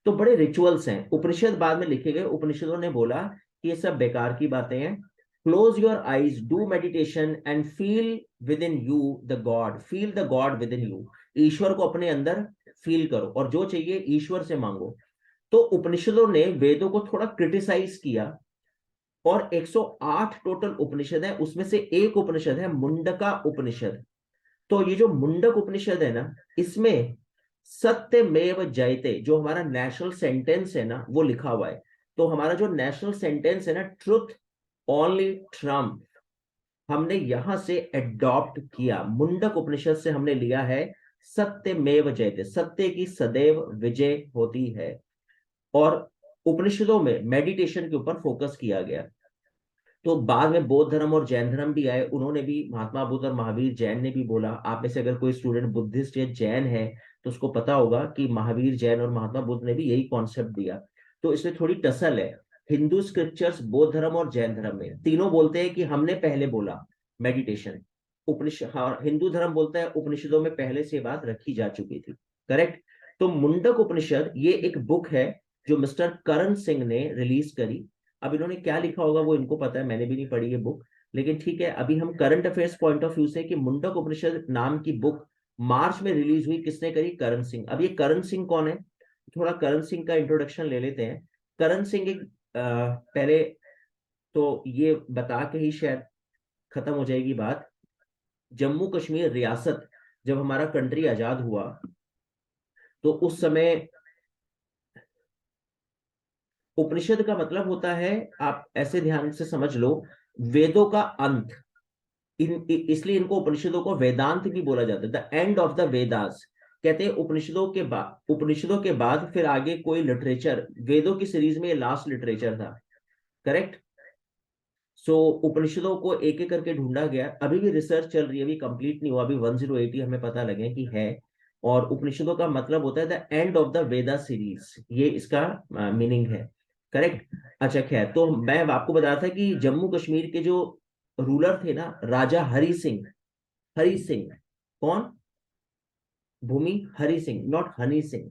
तो बड़े रिचुअल्स हैं। उपनिषद बाद में लिखे गए, उपनिषदों ने बोला कि ये सब बेकार की बातें हैं, close your eyes, do meditation and feel within you the God, feel the God within you, ईश्वर को अपने अंदर फील करो और जो चाहिए ईश्वर से मांगो। तो उपनिषदों ने वेदों को थोड़ा क्रिटिसाइज किया, और 108 टोटल उपनिषद है, उसमें से एक उपनिषद है मुंडका उपनिषद। तो ये जो मुंडक उपनिषद है ना, इसमें सत्यमेव जयते जो हमारा नेशनल सेंटेंस है ना वो लिखा हुआ है। तो हमारा जो नेशनल सेंटेंस है ना, ट्रुथ ओनली ट्रम्प, हमने यहां से एडॉप्ट किया, मुंडक उपनिषद से हमने लिया है सत्यमेव जयते, सत्य की सदैव विजय होती है। और उपनिषदों में मेडिटेशन के ऊपर फोकस किया गया। तो बाद में बौद्ध धर्म और जैन धर्म भी आए, उन्होंने भी, महात्मा बुद्ध और महावीर जैन ने भी बोला, आप में से अगर कोई स्टूडेंट बुद्धिस्ट या जैन है तो उसको पता होगा कि महावीर जैन और महात्मा बुद्ध ने भी यही कॉन्सेप्ट दिया। तो इसमें थोड़ी टसल है। हिंदू स्क्रिप्चर्स बौद्ध धर्म और जैन धर्म में तीनों बोलते हैं कि हमने पहले बोला मेडिटेशन, उपनिषद, हाँ, हिंदू धर्म बोलता है उपनिषदों में पहले से बात रखी जा चुकी थी। करेक्ट। तो मुंडक उपनिषद ये एक बुक है जो मिस्टर करण सिंह ने रिलीज करी। अब इन्होंने क्या लिखा होगा वो इनको पता है, मैंने भी नहीं पढ़ी ये बुक, लेकिन ठीक है, अभी हम current affairs point of view से कि मुंडक उपनिषद नाम की बुक मार्च में रिलीज हुई, किसने करी? करण सिंह। अब ये करण सिंह कौन है? थोड़ा करण सिंह का इंट्रोडक्शन ले लेते हैं। करण सिंह एक पहले तो ये बता के ही शायद खत्म हो जाएगी बात। जम्मू कश्मीर रियासत जब हमारा कंट्री आजाद हुआ तो उस समय उपनिषद का मतलब होता है, आप ऐसे ध्यान से समझ लो, वेदों का अंत। इसलिए इनको उपनिषदों को वेदांत भी बोला जाता है, the end of the Vedas. कहते हैं उपनिषदों के बाद फिर आगे कोई लिटरेचर, वेदों की सीरीज में लास्ट लिटरेचर था। करेक्ट। सो उपनिषदों को एक एक करके ढूंढा गया, अभी भी रिसर्च चल रही है, अभी कंप्लीट नहीं हुआ, अभी 1080 हमें पता लगे कि है। और उपनिषदों का मतलब होता है the end of the Veda series, ये इसका मीनिंग है। करेक्ट। अच्छा खैर, तो मैं आपको बता रहा था कि जम्मू कश्मीर के जो रूलर थे ना, राजा हरि सिंह, हरि सिंह कौन? भूमि हरि सिंह, नॉट हनी सिंह।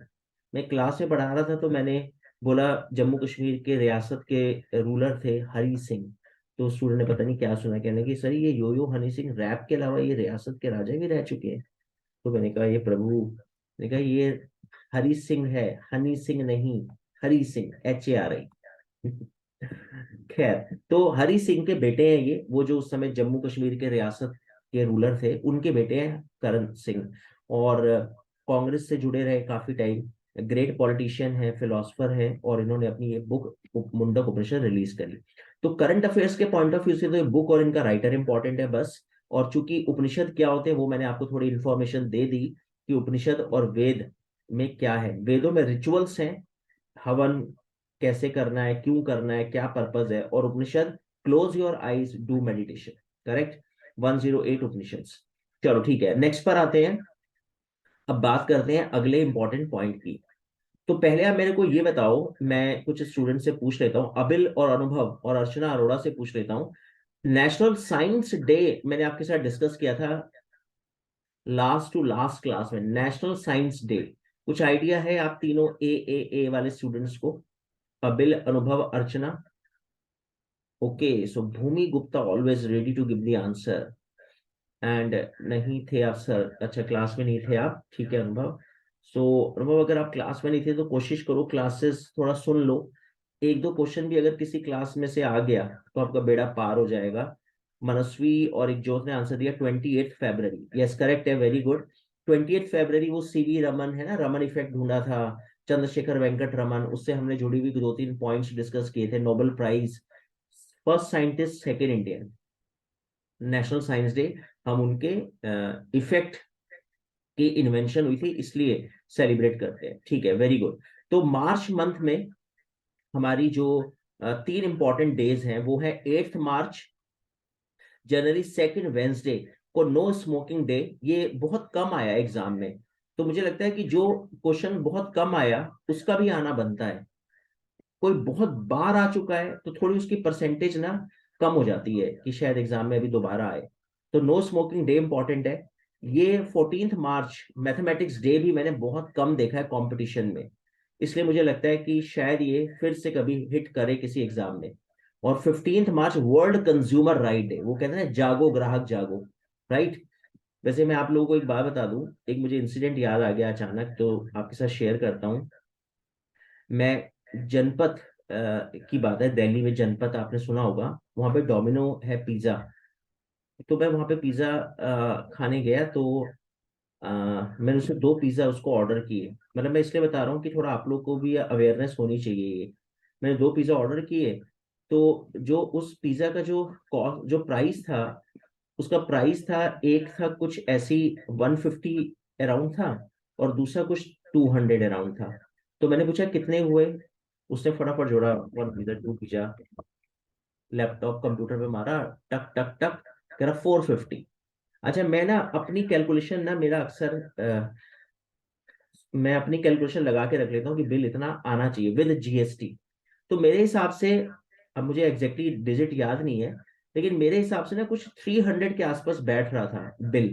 मैं क्लास में पढ़ा रहा था तो मैंने बोला जम्मू कश्मीर के रियासत के रूलर थे हरि सिंह, तो स्टूडेंट ने पता नहीं क्या सुना, कहने की सर ये यो हनी सिंह रैप के अलावा ये रियासत के राजा भी रह चुके हैं। तो मैंने कहा ये प्रभु, मैंने कहा ये हरि सिंह है, हनी सिंह नहीं, हरि सिंह, HARI। खैर, तो हरि सिंह के बेटे हैं ये, वो जो उस समय जम्मू कश्मीर के रियासत के रूलर थे, उनके बेटे हैं करण सिंह। और कांग्रेस से जुड़े रहे काफी टाइम, ग्रेट पॉलिटिशियन है, फिलोसफर है, और इन्होंने अपनी ये बुक मुंडक उपनिषद रिलीज करी। तो करंट अफेयर्स के पॉइंट ऑफ व्यू से तो ये बुक और इनका राइटर इंपॉर्टेंट है बस। और चूंकि उपनिषद क्या होते हैं वो मैंने आपको थोड़ी इंफॉर्मेशन दे दी कि उपनिषद और वेद में क्या है। वेदों में रिचुअल्स हैं, हवन कैसे करना है, क्यों करना है, क्या पर्पज है। और Upanishad close your eyes, do meditation. Correct. 108 Upanishad. चलो ठीक है, नेक्स्ट पर आते हैं। अब बात करते हैं अगले इंपॉर्टेंट पॉइंट की। तो पहले आप मेरे को ये बताओ, मैं कुछ स्टूडेंट से पूछ लेता हूँ, अबिल और अनुभव और अर्चना अरोड़ा से पूछ लेता हूँ। नेशनल साइंस डे मैंने आपके साथ डिस्कस किया था लास्ट टू लास्ट क्लास में, नेशनल साइंस डे कुछ आइडिया है आप तीनों ए वाले स्टूडेंट्स को? Abil, Anubhav, Archana. Okay, so Bhumi Gupta always ready to give the answer. And नहीं थे आप सर, अच्छा क्लास में नहीं थे आप, ठीक है अनुभव। सो अनुभव, अगर आप क्लास में नहीं थे तो कोशिश करो क्लासेस थोड़ा सुन लो, एक दो क्वेश्चन भी अगर किसी क्लास में से आ गया तो आपका बेड़ा पार हो जाएगा। मनस्वी और एक जोत ने आंसर दिया 28 फरवरी, यस करेक्ट है, वेरी गुड। 28 फरवरी वो CV रमन है ना, रमन इफेक्ट ढूंढा था, चंद्रशेखर वेंकट रमन, उससे हमने जुड़ी हुई दो तीन पॉइंट्स डिस्कस किए थे। Nobel prize, first scientist, second Indian, national science day, हम उनके इफेक्ट की इन्वेंशन हुई थी इसलिए सेलिब्रेट करते हैं, ठीक है, वेरी गुड। तो मार्च मंथ में हमारी जो तीन इंपॉर्टेंट डेज हैं वो है 8th मार्च जनवरी 2 वेंसडे को नो स्मोकिंग डे, ये बहुत कम आया एग्जाम में। तो मुझे लगता है कि जो क्वेश्चन बहुत कम आया उसका भी आना बनता है। कोई बहुत बार आ चुका है तो थोड़ी उसकी परसेंटेज ना कम हो जाती है कि शायद एग्जाम में अभी दोबारा आए। तो नो स्मोकिंग डे इंपॉर्टेंट है। ये 14 मार्च मैथमेटिक्स डे भी मैंने बहुत कम देखा है कंपटीशन में, इसलिए मुझे लगता है कि शायद ये फिर से कभी हिट करे किसी एग्जाम में। और 15 मार्च वर्ल्ड कंज्यूमर राइट डे, वो कहते हैं ना, जागो ग्राहक जागो, राइट। वैसे मैं आप लोगों को एक बात बता दूं, एक मुझे इंसिडेंट याद आ गया अचानक, तो आपके साथ शेयर करता हूँ। मैं जनपथ की बात है, दिल्ली में जनपथ आपने सुना होगा, वहां पे डोमिनो है पिज्जा। तो मैं वहां पे पिज्जा खाने गया, तो मैंने उससे 2 पिज्जा उसको ऑर्डर किए। मतलब मैं इसलिए बता रहा हूँ कि थोड़ा आप लोग को भी अवेयरनेस होनी चाहिए ये। मैंने 2 पिज्जा ऑर्डर किए, तो जो उस पिज्जा का जो कॉस्ट, जो प्राइस था, उसका प्राइस था, एक था कुछ ऐसी 150 अराउंड था, और दूसरा कुछ 200 अराउंड था। तो मैंने पूछा कितने हुए, उसने फटाफट जोड़ा, 1 पिज्जा 2 पिज्जा, लैपटॉप कंप्यूटर पे मारा, टक टक टक, कह रहा 450। अच्छा, मैं ना अपनी कैलकुलेशन ना, मेरा अक्सर मैं अपनी कैलकुलेशन लगा के रख लेता हूँ कि बिल इतना आना चाहिए विद जीएसटी। तो मेरे हिसाब से, अब मुझे एग्जैक्टली डिजिट याद नहीं है, लेकिन मेरे हिसाब से ना कुछ 300 के आसपास बैठ रहा था बिल।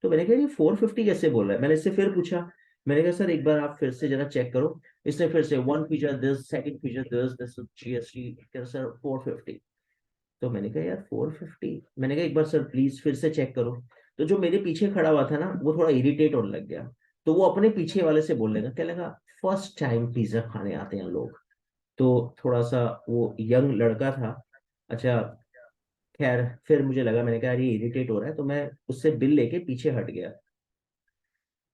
तो मैंने कहा ये 450 कैसे बोल रहा है, मैंने इससे फिर पूछा। मैंने कहा सर एक बार आप फिर से जरा चेक करो। इसने फिर से 1 pizza this, second pizza this GST, sir 450। तो मैंने कहा यार 450, मैंने कहा एक बार सर प्लीज फिर से चेक करो। तो जो मेरे पीछे खड़ा हुआ था ना, वो थोड़ा इरिटेट होने लग गया। तो वो अपने पीछे वाले से बोलने लगा, क्या लगा, फर्स्ट टाइम पिज्जा खाने आते हैं लोग। तो थोड़ा सा वो यंग लड़का था। अच्छा, खैर फिर मुझे लगा, मैंने कहा यार ये इरिटेट हो रहा है, तो मैं उससे बिल लेके पीछे हट गया।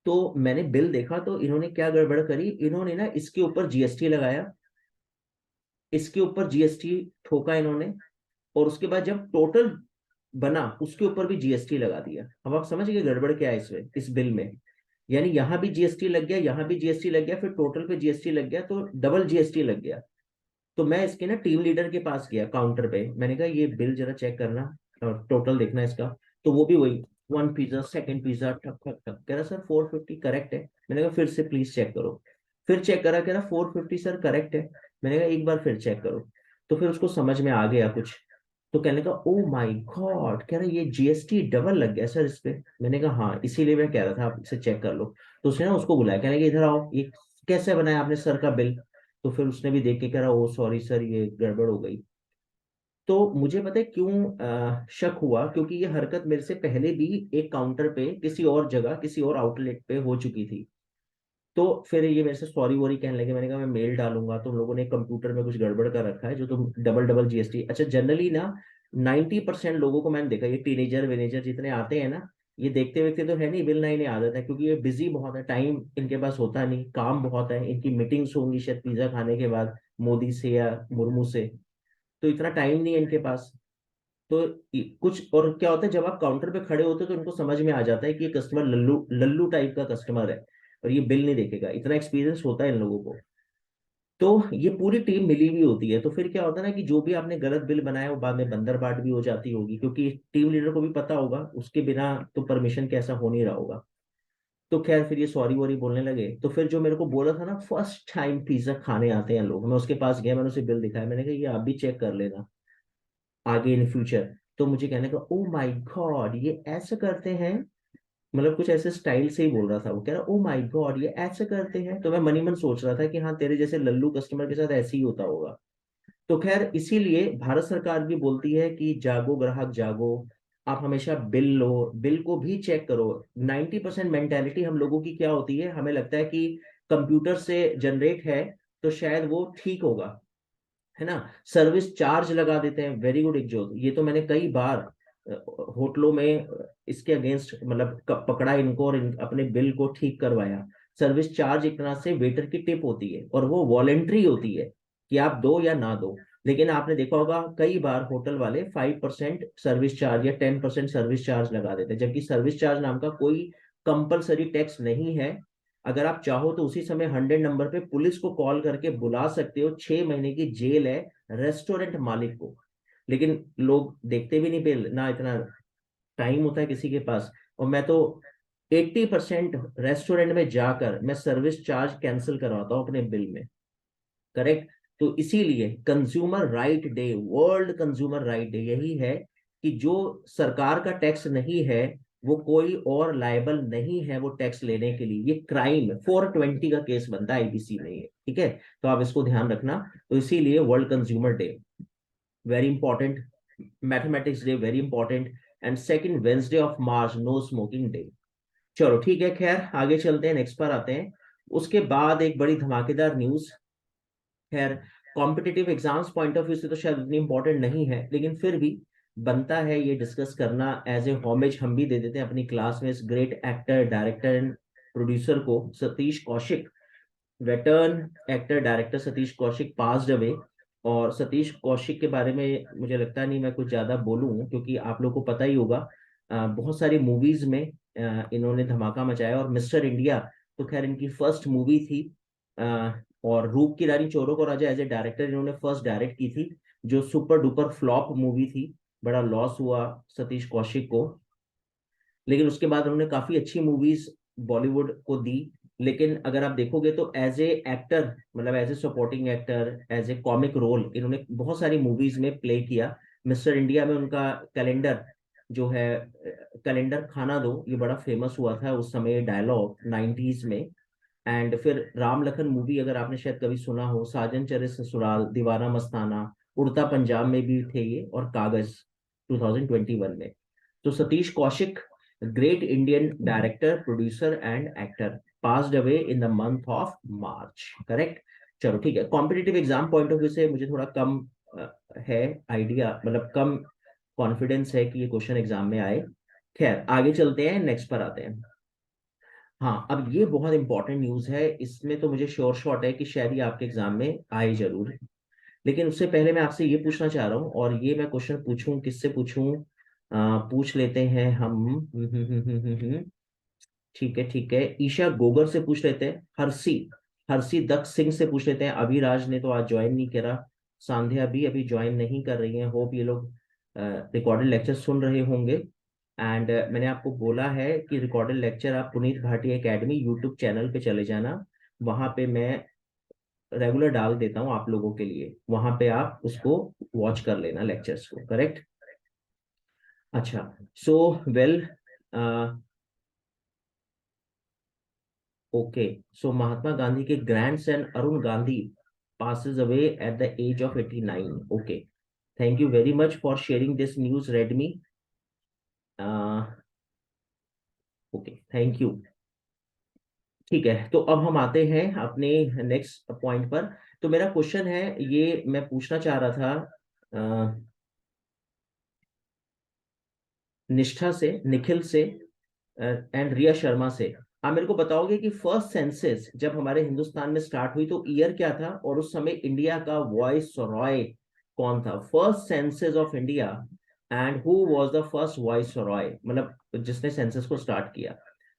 तो मैंने बिल देखा, तो इन्होंने क्या गड़बड़ करी, इन्होंने ना इसके ऊपर जीएसटी लगाया, इसके ऊपर जीएसटी ठोका इन्होंने, और उसके बाद जब टोटल बना उसके ऊपर भी जीएसटी लगा दिया। अब आप समझ गए गड़बड़ क्या है इसमें, इस बिल में। यानी यहाँ भी जीएसटी लग गया, यहाँ भी जीएसटी लग गया, फिर टोटल पे जीएसटी लग गया, तो डबल जीएसटी लग गया। तो मैं इसके ना टीम लीडर के पास गया काउंटर पे, मैंने कहा ये बिल जरा चेक करना और टोटल देखना इसका। तो वो भी वही, 1 पिज्जा सेकंड पिज्जा, ठक ठक ठक, कह रहा सर 450 करेक्ट है। मैंने कहा फिर से प्लीज चेक करो। फिर चेक करा, कह रहा 450 सर करेक्ट है। मैंने कहा एक बार फिर चेक करो। तो फिर उसको समझ में आ गया कुछ। तो कहने का ओ माय गॉड, कह रहा ये जीएसटी डबल लग गया सर इस पे। मैंने कहा हाँ, इसीलिए मैं कह रहा था आप इसे चेक कर लो। तो उसने ना उसको बुलाया, कहने का इधर आओ, ये कैसे बनाया आपने सर का बिल। तो फिर उसने भी देख के कह रहा ओ सॉरी सर, ये गड़बड़ हो गई। तो मुझे पता है क्यों शक हुआ, क्योंकि ये हरकत मेरे से पहले भी एक काउंटर पे किसी और जगह किसी और आउटलेट पे हो चुकी थी। तो फिर ये मेरे से सॉरी वॉरी कहने लगे, मैंने कहा मैं मेल डालूंगा, तुम लोगों ने कंप्यूटर में कुछ गड़बड़ कर रखा है जो तुम डबल डबल जीएसटी। अच्छा, जनरली ना 90% लोगों को मैंने देखा, ये टीनेजर विनेजर जितने आते हैं ना, ये देखते देखते तो है नहीं, बिल ना इन्हें आदत है, क्योंकि ये बिजी बहुत है, टाइम इनके पास होता नहीं, काम बहुत है, इनकी मीटिंग्स होंगी शायद पिज्जा खाने के बाद मोदी से या मुर्मू से। तो इतना टाइम नहीं है इनके पास। तो कुछ और क्या होता है, जब आप काउंटर पे खड़े होते हो तो उनको समझ में आ जाता है कि ये कस्टमर लल्लू लल्लू टाइप का कस्टमर है, और ये बिल नहीं देखेगा, इतना एक्सपीरियंस होता है इन लोगों को। तो ये पूरी टीम मिली हुई होती है, तो फिर क्या होता है ना कि जो भी आपने गलत बिल बनाया वो बाद में बंदर बाट भी हो जाती होगी, क्योंकि टीम लीडर को भी पता होगा, उसके बिना तो परमिशन कैसा हो नहीं रहा होगा। तो खैर फिर ये सॉरी वॉरी बोलने लगे। तो फिर जो मेरे को बोला था ना फर्स्ट टाइम पिज्जा खाने आते हैं लोग, मैं उसके पास गया, मैंने उसे बिल दिखाया, मैंने कहा ये आप भी चेक कर लेना आगे इन फ्यूचर। तो मुझे कहने का ओ माय गॉड ये ऐसे करते हैं, मतलब कुछ ऐसे स्टाइल से ही बोल रहा था। वो कह रहा ओ माय गॉड ये ऐसे करते हैं, तो मैं मन ही मन सोच रहा था कि हाँ तेरे जैसे लल्लू कस्टमर के साथ ऐसे ही होता होगा। तो खैर इसीलिए भारत सरकार भी बोलती है कि जागो ग्राहक जागो, आप हमेशा बिल लो, बिल को भी चेक करो। 90% मेंटेलिटी हम लोगों की क्या होती है, हमें लगता है कि कंप्यूटर से जनरेट है तो शायद वो ठीक होगा, है ना। सर्विस चार्ज लगा देते हैं, वेरी गुड एक ये तो मैंने कई बार होटलों में इसके अगेंस्ट मतलब पकड़ा इनको, और अपने बिल को ठीक करवाया। सर्विस चार्ज एक तरह से वेटर की टिप होती है, और वो वॉलेंट्री होती है कि आप दो या ना दो। लेकिन आपने देखा होगा कई बार होटल वाले 5% सर्विस चार्ज या 10% सर्विस चार्ज लगा देते हैं, जबकि सर्विस चार्ज नाम का कोई कंपलसरी टैक्स नहीं है। अगर आप चाहो तो उसी समय 100 नंबर पे पुलिस को कॉल करके बुला सकते हो, 6 महीने की जेल है रेस्टोरेंट मालिक को। लेकिन लोग देखते भी नहीं बिल, ना इतना टाइम होता है किसी के पास। और मैं तो 80% रेस्टोरेंट में जाकर मैं सर्विस चार्ज कैंसिल करवाता हूँ अपने बिल में। करेक्ट। तो इसीलिए consumer right day, world consumer right day यही है कि जो सरकार का टैक्स नहीं है वो कोई और लायबल नहीं है वो टैक्स लेने के लिए। ये क्राइम 420 का केस बनता है आईपीसी में ये, ठीक है। तो आप इसको ध्यान रखना। तो इसीलिए world consumer day very important, mathematics day very important, and second Wednesday of March no smoking day. चलो ठीक है, खैर आगे चलते हैं, नेक्स्ट पर आते हैं। उसके बाद एक बड़ी धमाकेदार न्यूज। खैर competitive exams point of view से तो शायद उतनी इंपॉर्टेंट नहीं है, लेकिन फिर भी बनता है ये डिस्कस करना, एज ए होमेज हम भी दे देते हैं अपनी क्लास में इस great actor director and producer को, Satish Kaushik. Veteran actor director Satish Kaushik passed away. और सतीश कौशिक के बारे में मुझे लगता नहीं मैं कुछ ज्यादा बोलूं, क्योंकि आप लोगों को पता ही होगा बहुत सारी मूवीज में इन्होंने धमाका मचाया। और मिस्टर इंडिया तो खैर इनकी फर्स्ट मूवी थी। और रूप की रानी चोरों को राजा एज ए डायरेक्टर इन्होंने फर्स्ट डायरेक्ट की थी, जो सुपर डुपर फ्लॉप मूवी थी। बड़ा लॉस हुआ सतीश कौशिक को। लेकिन उसके बाद उन्होंने काफी अच्छी मूवीज बॉलीवुड को दी। लेकिन अगर आप देखोगे तो एज ए एक्टर, मतलब as a supporting actor, as a comic role इन्होंने बहुत सारी मूवीज में प्ले किया। मिस्टर इंडिया में उनका कैलेंडर जो है, कैलेंडर खाना दो, ये बड़ा फेमस हुआ था उस समय डायलॉग 90s में। एंड फिर राम लखन मूवी अगर आपने शायद कभी सुना हो, साजन चले ससुराल, दीवाना मस्ताना, उड़ता पंजाब में भी थे ये, और कागज 2021 में। तो Satish Kaushik, great Indian director producer and actor, passed away in the month of March. Correct. चलो ठीक है, competitive exam point of view से मुझे थोड़ा कम है आइडिया, मतलब कम कॉन्फिडेंस है कि ये क्वेश्चन एग्जाम में आए। खैर आगे चलते हैं, नेक्स्ट पर आते हैं। हाँ, अब ये बहुत इंपॉर्टेंट न्यूज है, इसमें तो मुझे श्योर शॉट है कि शायद ये आपके एग्जाम में आए जरूर। लेकिन उससे पहले मैं आपसे ये पूछना चाह रहा हूँ, और ये मैं क्वेश्चन पूछूं किससे पूछूं, पूछ लेते हैं हम। ठीक है ठीक है, ईशा गोगर से पूछ लेते हैं, हर्षी हर्षी दक्ष सिंह से पूछ लेते हैं। अभिराज ने तो आज ज्वाइन नहीं करा, सांध्या भी अभी ज्वाइन नहीं कर रही हैं। होप ये लोग रिकॉर्डेड लेक्चर सुन रहे होंगे। एंड मैंने आपको बोला है कि रिकॉर्डेड लेक्चर आप Puneet Bhatia academy YouTube channel पे चले जाना, वहां पे मैं रेगुलर डाल देता हूँ आप लोगों के लिए, वहां पे आप उसको वॉच कर लेना लेक्चर्स को। करेक्ट। अच्छा। So well, okay. So Mahatma Gandhi के grandson Arun Gandhi passes away at the age of 89. Okay, thank you very much for sharing this news, Redmi. Okay, thank you. ठीक है, तो अब हम आते हैं अपने नेक्स्ट पॉइंट पर। तो मेरा क्वेश्चन है, ये मैं पूछना चाह रहा था निष्ठा से, निखिल से एंड रिया शर्मा से। आप मेरे को बताओगे कि फर्स्ट सेंसस जब हमारे हिंदुस्तान में स्टार्ट हुई तो ईयर क्या था, और उस समय इंडिया का वॉइस रॉय कौन था? First census of India, and who was the first viceroy, मतलब जिसने सेंसस को स्टार्ट किया।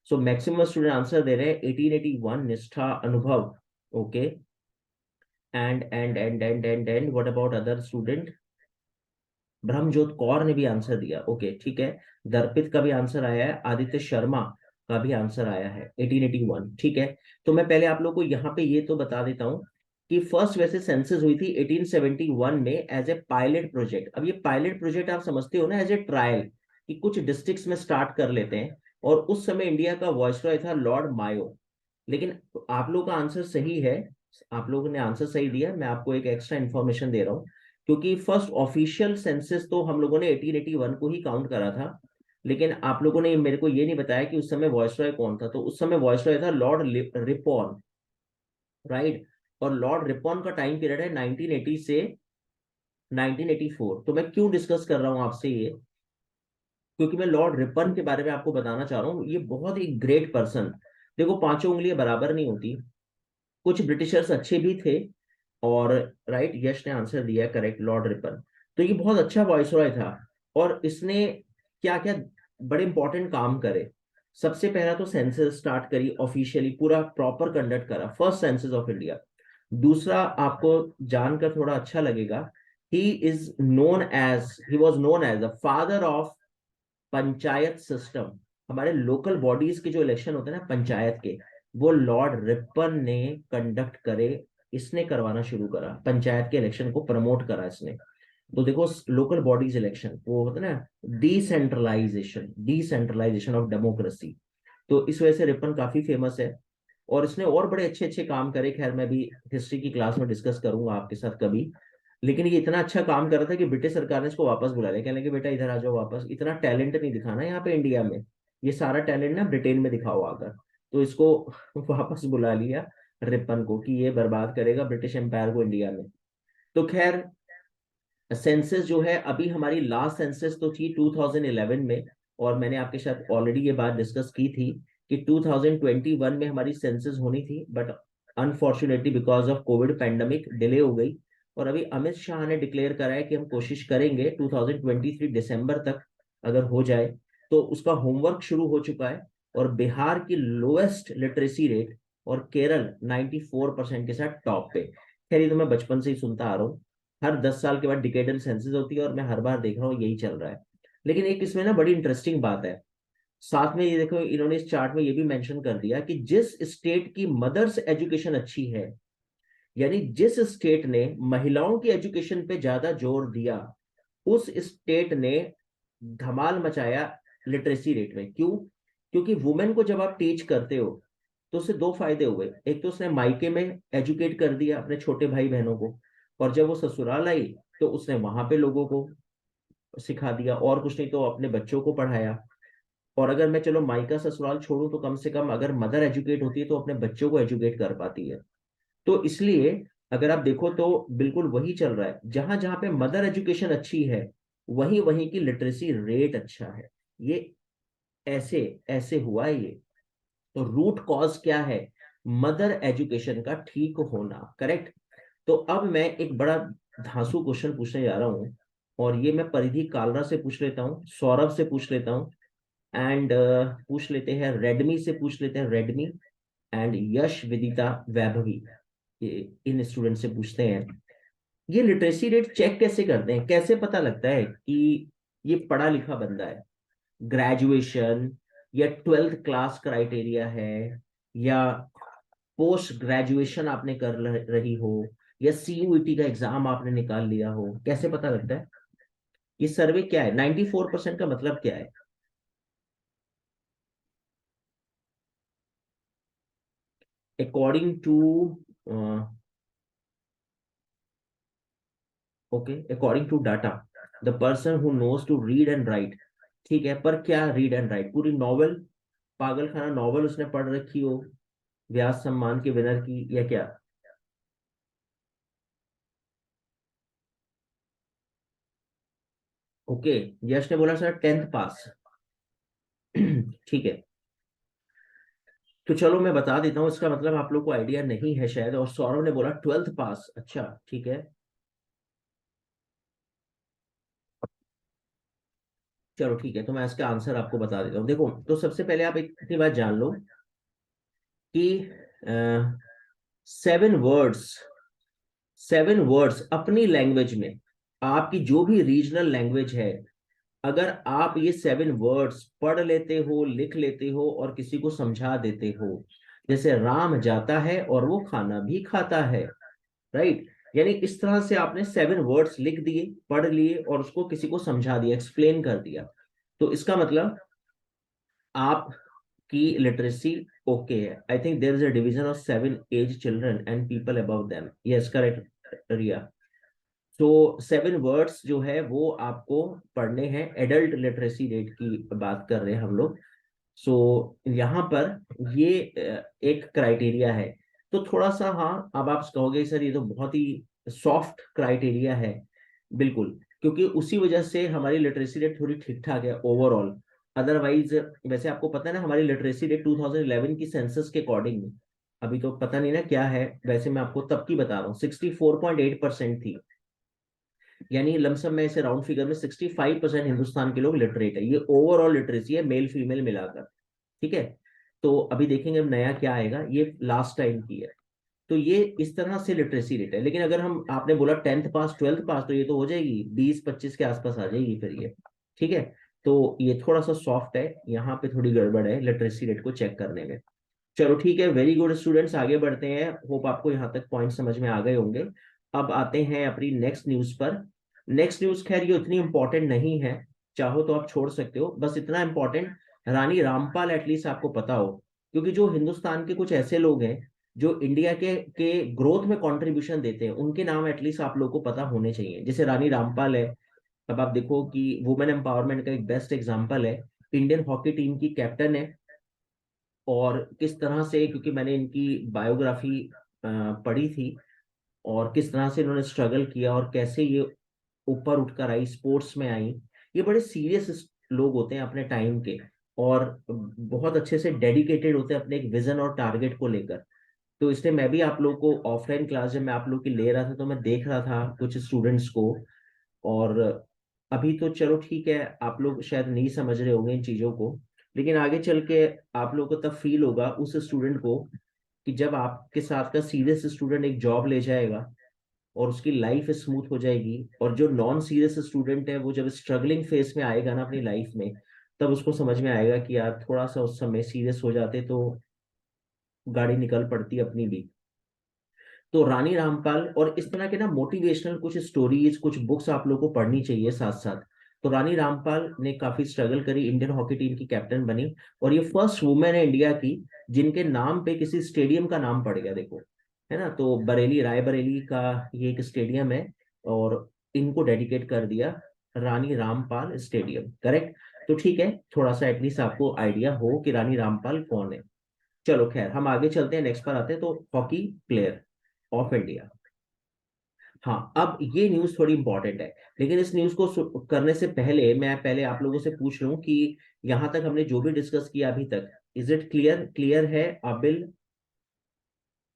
सो मैक्सिमम स्टूडेंट आंसर दे रहे हैं 1881, Nishtha, Anubhav. Okay. And what about other student? Brahmjot Kaur ने भी आंसर दिया। ओके ठीक है। दर्पित का भी आंसर आया है, आदित्य शर्मा का भी आंसर आया है 1881। ठीक है। तो मैं पहले आप लोग को यहाँ पे ये तो बता देता हूँ कि फर्स्ट वैसे सेंसस हुई थी 1871 में एज ए पायलट प्रोजेक्ट। अब ये पायलट प्रोजेक्ट आप समझते हो ना, एज ए ट्रायल, कि कुछ डिस्ट्रिक्ट्स में स्टार्ट कर लेते हैं। और उस समय इंडिया का वॉइसरॉय था लॉर्ड मायो। लेकिन आप लोगों का आंसर सही है, आप लोगों ने आंसर सही दिया। मैं आपको एक एक्स्ट्रा इन्फॉर्मेशन दे रहा हूँ, क्योंकि फर्स्ट ऑफिशियल सेंसस तो हम लोगों ने 1881 को ही काउंट करा था। लेकिन आप लोगों ने मेरे को ये नहीं बताया कि उस समय वॉइसरॉय कौन था। तो उस समय वॉइसरॉय था लॉर्ड रिपॉन, राइट। और लॉर्ड रिपॉन का टाइम पीरियड है 1980 से 1984। तो मैं क्यों डिस्कस कर रहा हूं आपसे ये, क्योंकि मैं लॉर्ड रिपन के बारे में आपको बताना चाह रहा हूँ। ये बहुत ही ग्रेट पर्सन। देखो, पांचों उंगलियां बराबर नहीं होती, कुछ ब्रिटिशर्स अच्छे भी थे। और राइट, यश ने आंसर दिया करेक्ट, लॉर्ड रिपन। तो ये बहुत अच्छा वॉइसरॉय था। और इसने क्या क्या बड़े इंपॉर्टेंट काम करे। सबसे पहला तो सेंसस स्टार्ट करी ऑफिशियली, पूरा प्रॉपर कंडक्ट करा, फर्स्ट सेंसस ऑफ इंडिया। दूसरा, आपको जानकर थोड़ा अच्छा लगेगा he was known as the father of panchayat system. हमारे लोकल बॉडीज के जो इलेक्शन होते हैं ना पंचायत के, वो लॉर्ड रिपन ने कंडक्ट करे। इसने करवाना शुरू करा, पंचायत के इलेक्शन को प्रमोट करा इसने। तो देखो लोकल बॉडीज इलेक्शन वो होता है ना, डिसेंट्रलाइजेशन ऑफ डेमोक्रेसी। तो इस वजह से रिपन काफी फेमस है। और इसने और बड़े अच्छे अच्छे काम करे, खैर मैं भी हिस्ट्री की क्लास में डिस्कस करूंगा आपके साथ कभी। लेकिन ये इतना अच्छा काम कर रहा था कि ब्रिटिश सरकार ने इसको वापस बुला लिया, कहने लगे बेटा इधर आ जाओ वापस, इतना टैलेंट नहीं दिखाना यहाँ पे इंडिया में, ये सारा टैलेंट ना ब्रिटेन में दिखाओ आकर। तो इसको वापस बुला लिया रिपन को कि ये बर्बाद करेगा ब्रिटिश एम्पायर को इंडिया में। तो खैर सेंसस जो है, अभी हमारी लास्ट सेंसस तो थी 2011 में, और मैंने आपके साथ ऑलरेडी ये बात डिस्कस की थी कि 2021 में हमारी सेंसस होनी थी, but unfortunately because of Covid pandemic delay हो गई। और अभी अमित शाह ने डिक्लेयर करा है कि हम कोशिश करेंगे 2023 दिसंबर तक अगर हो जाए। तो उसका होमवर्क शुरू हो चुका है। और बिहार की लोएस्ट लिटरेसी रेट और केरल 94% के साथ टॉप पे। खैर ये तो मैं बचपन से ही सुनता आ रहा हूँ, हर 10 साल के बाद डिकेडल सेंसस होती है और मैं हर बार देख रहा हूँ यही चल रहा है। लेकिन एक इसमें ना बड़ी इंटरेस्टिंग बात है, साथ में ये देखो इन्होंने इस चार्ट में ये भी मेंशन कर दिया कि जिस स्टेट की मदर्स एजुकेशन अच्छी है, यानी जिस स्टेट ने महिलाओं की एजुकेशन पे ज्यादा जोर दिया, उस स्टेट ने धमाल मचाया लिटरेसी रेट में। क्यों? क्योंकि वुमेन को जब आप टीच करते हो तो उससे दो फायदे हुए। एक तो उसने मायके में एजुकेट कर दिया अपने छोटे भाई बहनों को, और जब वो ससुराल आई तो उसने वहां पे लोगों को सिखा दिया, और कुछ नहीं तो अपने बच्चों को पढ़ाया। और अगर मैं चलो मायका ससुराल छोड़ूं तो कम से कम अगर मदर एजुकेट होती है तो अपने बच्चों को एजुकेट कर पाती है। तो इसलिए अगर आप देखो तो बिल्कुल वही चल रहा है, जहां जहां पे मदर एजुकेशन अच्छी है वहीं वहीं की लिटरेसी रेट अच्छा है। ये ऐसे ऐसे हुआ है ये। तो रूट कॉज क्या है? मदर एजुकेशन का ठीक होना, करेक्ट। तो अब मैं एक बड़ा धांसू क्वेश्चन पूछने जा रहा हूँ, और ये मैं परिधि कालरा से पूछ लेता हूँ, सौरभ से पूछ लेता हूँ, एंड पूछ लेते हैं रेडमी से, पूछ लेते हैं रेडमी, एंड यश विदिता वैभवी, ये इन स्टूडेंट से पूछते हैं। ये लिटरेसी रेट चेक कैसे करते हैं, कैसे पता लगता है कि ये पढ़ा लिखा बंदा है? ग्रेजुएशन या 12th क्लास क्राइटेरिया है, या पोस्ट ग्रेजुएशन आपने कर रही हो, या सीयूईटी का एग्जाम आपने निकाल लिया हो, कैसे पता लगता है? ये सर्वे क्या है? 94% का मतलब क्या है? According to okay, according to data, the person who knows to read and write. ठीक है, पर क्या रीड एंड राइट? पूरी नॉवल, पागल खाना नॉवल उसने पढ़ रखी हो व्यास सम्मान के विनर की, या क्या? ओके, यश ने बोला सर 10th पास। ठीक है, तो चलो मैं बता देता हूँ, इसका मतलब आप लोग को आइडिया नहीं है शायद। और सौरभ ने बोला 12th पास, अच्छा ठीक है। चलो ठीक है, तो मैं इसका आंसर आपको बता देता हूँ। देखो, तो सबसे पहले आप एक इतनी बात जान लो कि 7 वर्ड्स, 7 वर्ड्स अपनी लैंग्वेज में, आपकी जो भी रीजनल लैंग्वेज है, अगर आप ये 7 वर्ड्स पढ़ लेते हो, लिख लेते हो और किसी को समझा देते हो, जैसे राम जाता है और वो खाना भी खाता है, राइट? यानी इस तरह से आपने 7 वर्ड्स लिख दिए, पढ़ लिए और उसको किसी को समझा दिया, एक्सप्लेन कर दिया, तो इसका मतलब आपकी लिटरेसी ओके है। I think there is a division of 7 age children and people above them. Yes, correct Riya. तो 7 वर्ड्स जो है वो आपको पढ़ने हैं, एडल्ट लिटरेसी रेट की बात कर रहे हैं हम लोग। सो यहाँ पर ये एक क्राइटेरिया है। तो थोड़ा सा, हाँ, अब आप कहोगे सर ये तो बहुत ही सॉफ्ट क्राइटेरिया है। बिल्कुल, क्योंकि उसी वजह से हमारी लिटरेसी रेट थोड़ी ठीक ठाक है ओवरऑल। अदरवाइज वैसे आपको पता है ना, हमारी लिटरेसी रेट 2011 की सेंसस के अकॉर्डिंग, अभी तो पता नहीं ना क्या है, वैसे मैं आपको तब की बता रहा हूँ, 64.8% थी। यानी लमसम में, इसे राउंड फिगर में 65% हिंदुस्तान के लोग लिटरेट है। ये ओवरऑल लिटरेसी है, मेल फीमेल मिलाकर। ठीक है, तो अभी देखेंगे अब नया क्या आएगा, ये लास्ट टाइम की है। तो ये इस तरह से लिटरेसी रेट है। लेकिन अगर हम, आपने बोला 10th पास 12th पास, तो ये तो हो जाएगी 20-25 के आसपास आ जाएगी फिर ये। ठीक है, तो ये थोड़ा सा सॉफ्ट है, यहाँ पे थोड़ी गड़बड़ है लिटरेसी रेट को चेक करने में। चलो ठीक है, वेरी गुड स्टूडेंट्स, आगे बढ़ते हैं। होप आपको यहाँ तक पॉइंट समझ में आ गए होंगे। अब आते हैं अपनी नेक्स्ट न्यूज पर। नेक्स्ट न्यूज खैर ये उतनी इंपॉर्टेंट नहीं है, चाहो तो आप छोड़ सकते हो, बस इतना इंपॉर्टेंट, रानी रामपाल एटलीस्ट आपको पता हो, क्योंकि जो हिंदुस्तान के कुछ ऐसे लोग हैं जो इंडिया के ग्रोथ में कंट्रीब्यूशन देते हैं, उनके नाम एटलीस्ट आप लोगों को पता होने चाहिए। जैसे रानी रामपाल है, अब आप देखो कि वुमेन एम्पावरमेंट का एक बेस्ट एग्जांपल है, इंडियन हॉकी टीम की कैप्टन है। और किस तरह से, क्योंकि मैंने इनकी बायोग्राफी पढ़ी थी, और किस तरह से इन्होंने स्ट्रगल किया और कैसे ये ऊपर उठकर आई, स्पोर्ट्स में आई। ये बड़े सीरियस लोग होते हैं अपने टाइम के, और बहुत अच्छे से डेडिकेटेड होते हैं अपने एक विजन और टारगेट को लेकर। तो इसलिए मैं भी आप लोग को ऑफलाइन क्लास जब मैं आप लोग की ले रहा था, तो मैं देख रहा था कुछ स्टूडेंट्स को। और अभी तो चलो ठीक है, आप लोग शायद नहीं समझ रहे होंगे इन चीजों को, लेकिन आगे चल के आप लोग को तब फील होगा उस स्टूडेंट को, कि जब आपके साथ का सीरियस स्टूडेंट एक जॉब ले जाएगा और उसकी लाइफ स्मूथ हो जाएगी, और जो नॉन सीरियस स्टूडेंट है वो जब स्ट्रगलिंग फेज में आएगा ना अपनी लाइफ में, तब उसको समझ में आएगा कि यार थोड़ा सा उस समय सीरियस हो जाते तो गाड़ी निकल पड़ती अपनी भी। तो रानी रामपाल और इस तरह के ना मोटिवेशनल कुछ स्टोरीज, कुछ बुक्स आप लोगों को पढ़नी चाहिए साथ साथ। तो रानी रामपाल ने काफी स्ट्रगल करी, इंडियन हॉकी टीम की कैप्टन बनी, और ये फर्स्ट वुमेन है इंडिया की जिनके नाम पे किसी स्टेडियम का नाम पड़ गया, देखो, है ना। तो बरेली, रायबरेली का ये एक स्टेडियम है, और इनको डेडिकेट कर दिया रानी रामपाल स्टेडियम, करेक्ट। तो ठीक है, थोड़ा सा एटलीस्ट आपको आइडिया हो कि रानी रामपाल कौन है। चलो खैर, हम आगे चलते हैं, नेक्स्ट पर आते हैं। तो हॉकी प्लेयर ऑफ इंडिया। हाँ, अब ये न्यूज थोड़ी इंपॉर्टेंट है, लेकिन इस न्यूज को करने से पहले मैं पहले आप लोगों से पूछ लूं कि यहां तक हमने जो भी डिस्कस किया अभी तक, इज इट क्लियर? क्लियर है? अबिल,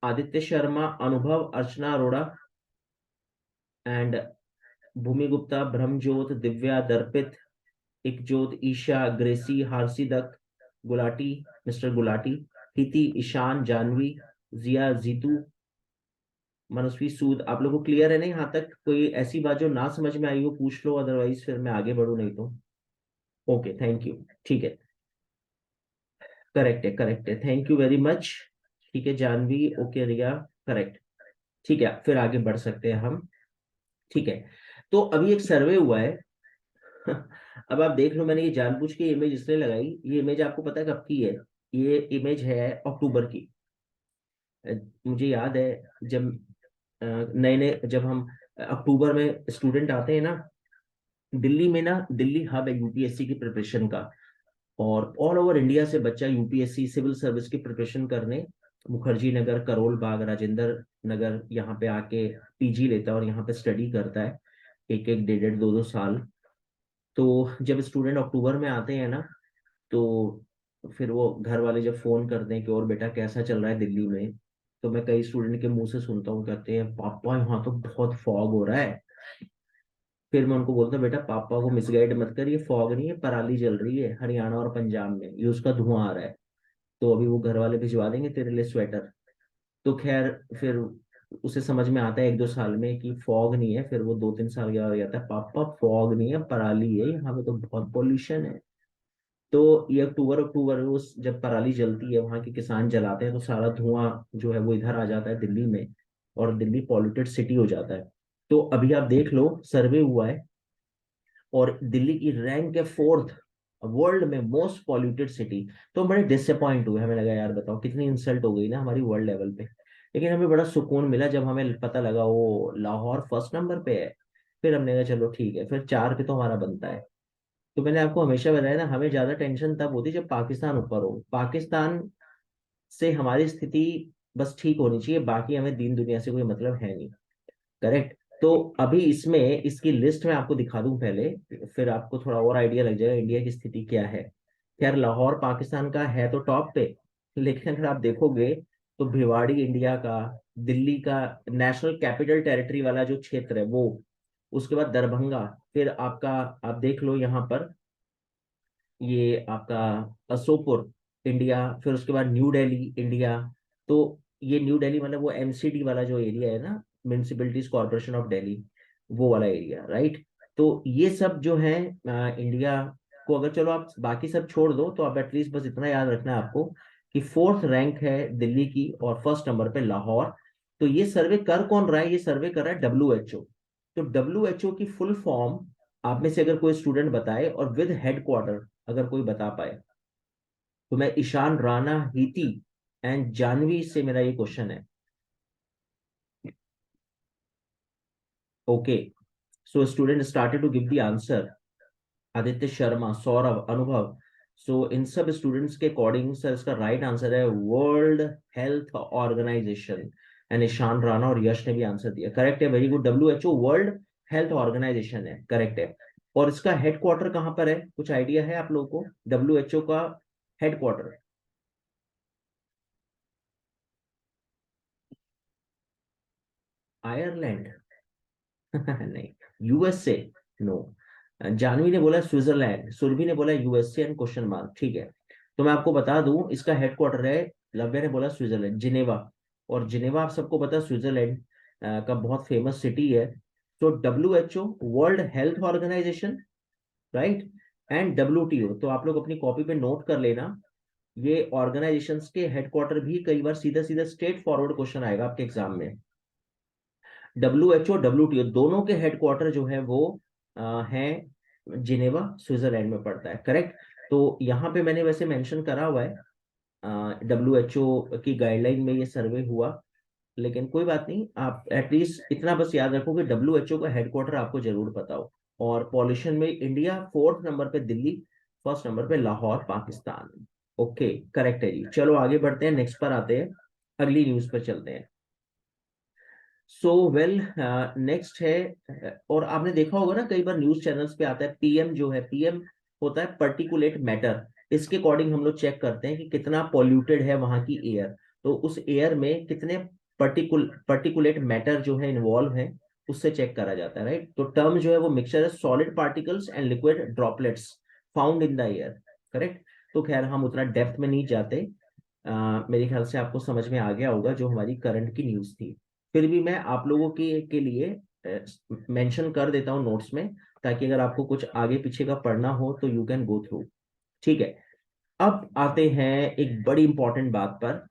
Aditya Sharma, Anubhav, Archana Arora and Bhumi Gupta, Brahmjot, Divya, Darpit, Ekjot, Isha, Gracy, Harsi Dutt, Gulati, mister Gulati, Hiti, Ishan, Janvi, Jiya, Jeetu, Manasvi, Sood. आप लोगों को क्लियर है? नहीं, यहाँ तक कोई ऐसी बात जो ना समझ में आई हो पूछ लो, अदरवाइज फिर मैं आगे बढ़ू, नहीं तो। Okay, thank you. ठीक है, करेक्ट है, करेक्ट है, थैंक यू वेरी मच। ठीक है जानवी, ओके, रिया, करेक्ट। ठीक है, फिर आगे बढ़ सकते हैं हम। ठीक है, तो अभी एक सर्वे हुआ है। अब आप देख लो, मैंने ये जानबूझ के इमेज इसलिए लगाई, ये इमेज आपको पता है कब की है? ये इमेज है अक्टूबर की। अ, मुझे याद है जब नए नए, जब हम अक्टूबर में स्टूडेंट आते हैं ना दिल्ली में, ना दिल्ली हब है यूपीएससी की प्रिपरेशन का, और ऑल ओवर इंडिया से बच्चा यूपीएससी सिविल सर्विस की प्रिपरेशन करने मुखर्जी नगर, करोल बाग, राजेंद्र नगर यहाँ पे आके पीजी लेता है और यहाँ पे स्टडी करता है, एक एक, डेढ़ डेढ़, दो दो साल। तो जब स्टूडेंट अक्टूबर में आते हैं ना, तो फिर वो घर वाले जब फोन करते हैं कि और बेटा कैसा चल रहा है दिल्ली में, तो मैं कई स्टूडेंट के मुंह से सुनता हूँ, कहते हैं पापा यहाँ तो बहुत फॉग हो रहा है। फिर मैं उनको बोलता हूँ बेटा पापा को मिसगाइड मत कर, ये फॉग नहीं है, पराली जल रही है हरियाणा और पंजाब में, ये उसका धुआं आ रहा है। तो अभी वो घर वाले भिजवा देंगे तेरे लिए स्वेटर। तो खैर, फिर उसे समझ में आता है 1-2 साल में कि फॉग नहीं है, फिर वो 2-3 साल के बाद हो जाता है, पापा फॉग नहीं है, पराली है, यहाँ पे तो बहुत पॉल्यूशन है। तो ये अक्टूबर अक्टूबर में उस जब पराली जलती है, वहां के किसान जलाते हैं, तो सारा धुआं जो है वो इधर आ जाता है दिल्ली में, और दिल्ली पॉल्यूटेड सिटी हो जाता है। तो अभी आप देख लो, सर्वे हुआ है, और दिल्ली की रैंक है 4th वर्ल्ड में मोस्ट पॉल्यूटेड सिटी। तो हम बड़े डिसअपॉइंट हुए, हमें लगा यार बताओ कितनी इंसल्ट हो गई ना हमारी वर्ल्ड लेवल पे। लेकिन हमें बड़ा सुकून मिला जब हमें पता लगा वो लाहौर फर्स्ट नंबर पे है। फिर हमने कहा चलो ठीक है, फिर 4 पे तो हमारा बनता है। तो मैंने आपको हमेशा बताया ना, हमें ज्यादा टेंशन तब होती जब पाकिस्तान ऊपर हो। पाकिस्तान से हमारी स्थिति बस ठीक होनी चाहिए, बाकी हमें दीन दुनिया से कोई मतलब है नहीं, करेक्ट। तो अभी इसमें इसकी लिस्ट में आपको दिखा दूं पहले, फिर आपको थोड़ा और आइडिया लग जाएगा इंडिया की स्थिति क्या है। खैर, लाहौर पाकिस्तान का है तो टॉप पे, लेकिन अगर आप देखोगे तो भिवाड़ी इंडिया का, दिल्ली का नेशनल कैपिटल टेरिटरी वाला जो क्षेत्र है वो, उसके बाद दरभंगा, फिर आपका, आप देख लो यहाँ पर, ये आपका असोपुर इंडिया, फिर उसके बाद न्यू दिल्ली इंडिया। तो ये न्यू दिल्ली मतलब वो एमसीडी वाला जो एरिया है ना, म्यूनिसिपैलिटीज कॉर्पोरेशन ऑफ दिल्ली, वो वाला एरिया, राइट। तो ये सब जो है इंडिया को, अगर चलो आप बाकी सब छोड़ दो तो आप एटलीस्ट बस इतना याद रखना है आपको कि फोर्थ रैंक है दिल्ली की और फर्स्ट नंबर पे लाहौर। तो ये सर्वे कर कौन रहा है? ये सर्वे कर रहा है WHO। तो WHO की फुल फॉर्म आप में से अगर कोई स्टूडेंट बताए और विद हेडक्वार्टर अगर कोई बता पाए, तो मैं ईशान राणा, हीति एंड जानवी से मेरा ये क्वेश्चन है। Okay, so student started to give the answer. Aditya Sharma, Saurabh, Anubhav. So इन सब स्टूडेंट्स के अकॉर्डिंग सर इसका राइट आंसर है world health organization. And Ishan Rana और यश ने भी आंसर दिया, करेक्ट है, very good. WHO world health organization है, करेक्ट है। और इसका हेडक्वार्टर कहाँ पर है, कुछ आइडिया है आप लोगों को? WHO का हेडक्वार्टर आयरलैंड? नहीं। USA? नो। जानवी ने बोला स्विट्जरलैंड, सुरभि ने बोला USA एंड क्वेश्चन मार्क, ठीक है। तो मैं आपको बता दूं इसका हेडक्वार्टर है, लव्य ने बोला स्विट्जरलैंड, जिनेवा। और जिनेवा आप सबको पता है स्विट्जरलैंड का बहुत फेमस सिटी है। तो WHO world health organization, right, and WTO, तो आप लोग अपनी कॉपी पे नोट कर लेना। ये ऑर्गेनाइजेशंस के हेडक्वार्टर भी कई बार सीधा सीधा स्ट्रेट फॉरवर्ड क्वेश्चन आएगा आपके एग्जाम में। WHO WTO दोनों के हेडक्वार्टर जो है वो हैं जिनेवा, स्विट्जरलैंड में पड़ता है, करेक्ट। तो यहाँ पे मैंने वैसे मेंशन करा हुआ है WHO की गाइडलाइन में ये सर्वे हुआ, लेकिन कोई बात नहीं, आप एटलीस्ट इतना बस याद रखो कि WHO का हेडक्वार्टर आपको जरूर पता हो। और पॉल्यूशन में इंडिया फोर्थ नंबर पे, दिल्ली फर्स्ट नंबर पे, लाहौर पाकिस्तान। ओके, करेक्ट है जी। चलो आगे बढ़ते हैं, नेक्स्ट पर आते हैं, अगली न्यूज पर चलते हैं। सो वेल, नेक्स्ट है और आपने देखा होगा ना कई बार न्यूज चैनल्स पे आता है PM, जो है PM होता है पर्टिकुलेट मैटर। इसके अकॉर्डिंग हम लोग चेक करते हैं कि कितना पॉल्यूटेड है वहां की एयर, तो उस एयर में कितने पर्टिकुलेट मैटर जो है इन्वॉल्व है, उससे चेक करा जाता है, राइट। तो टर्म जो है वो मिक्सचर है solid particles and liquid droplets found in the air, correct. तो खैर हम उतना डेप्थ में नहीं जाते। मेरे ख्याल से आपको समझ में आ गया होगा जो हमारी करंट की न्यूज थी। फिर भी मैं आप लोगों के लिए मेंशन कर देता हूँ नोट्स में, ताकि अगर आपको कुछ आगे पीछे का पढ़ना हो तो यू कैन गो थ्रू, ठीक है। अब आते हैं एक बड़ी इंपॉर्टेंट बात पर।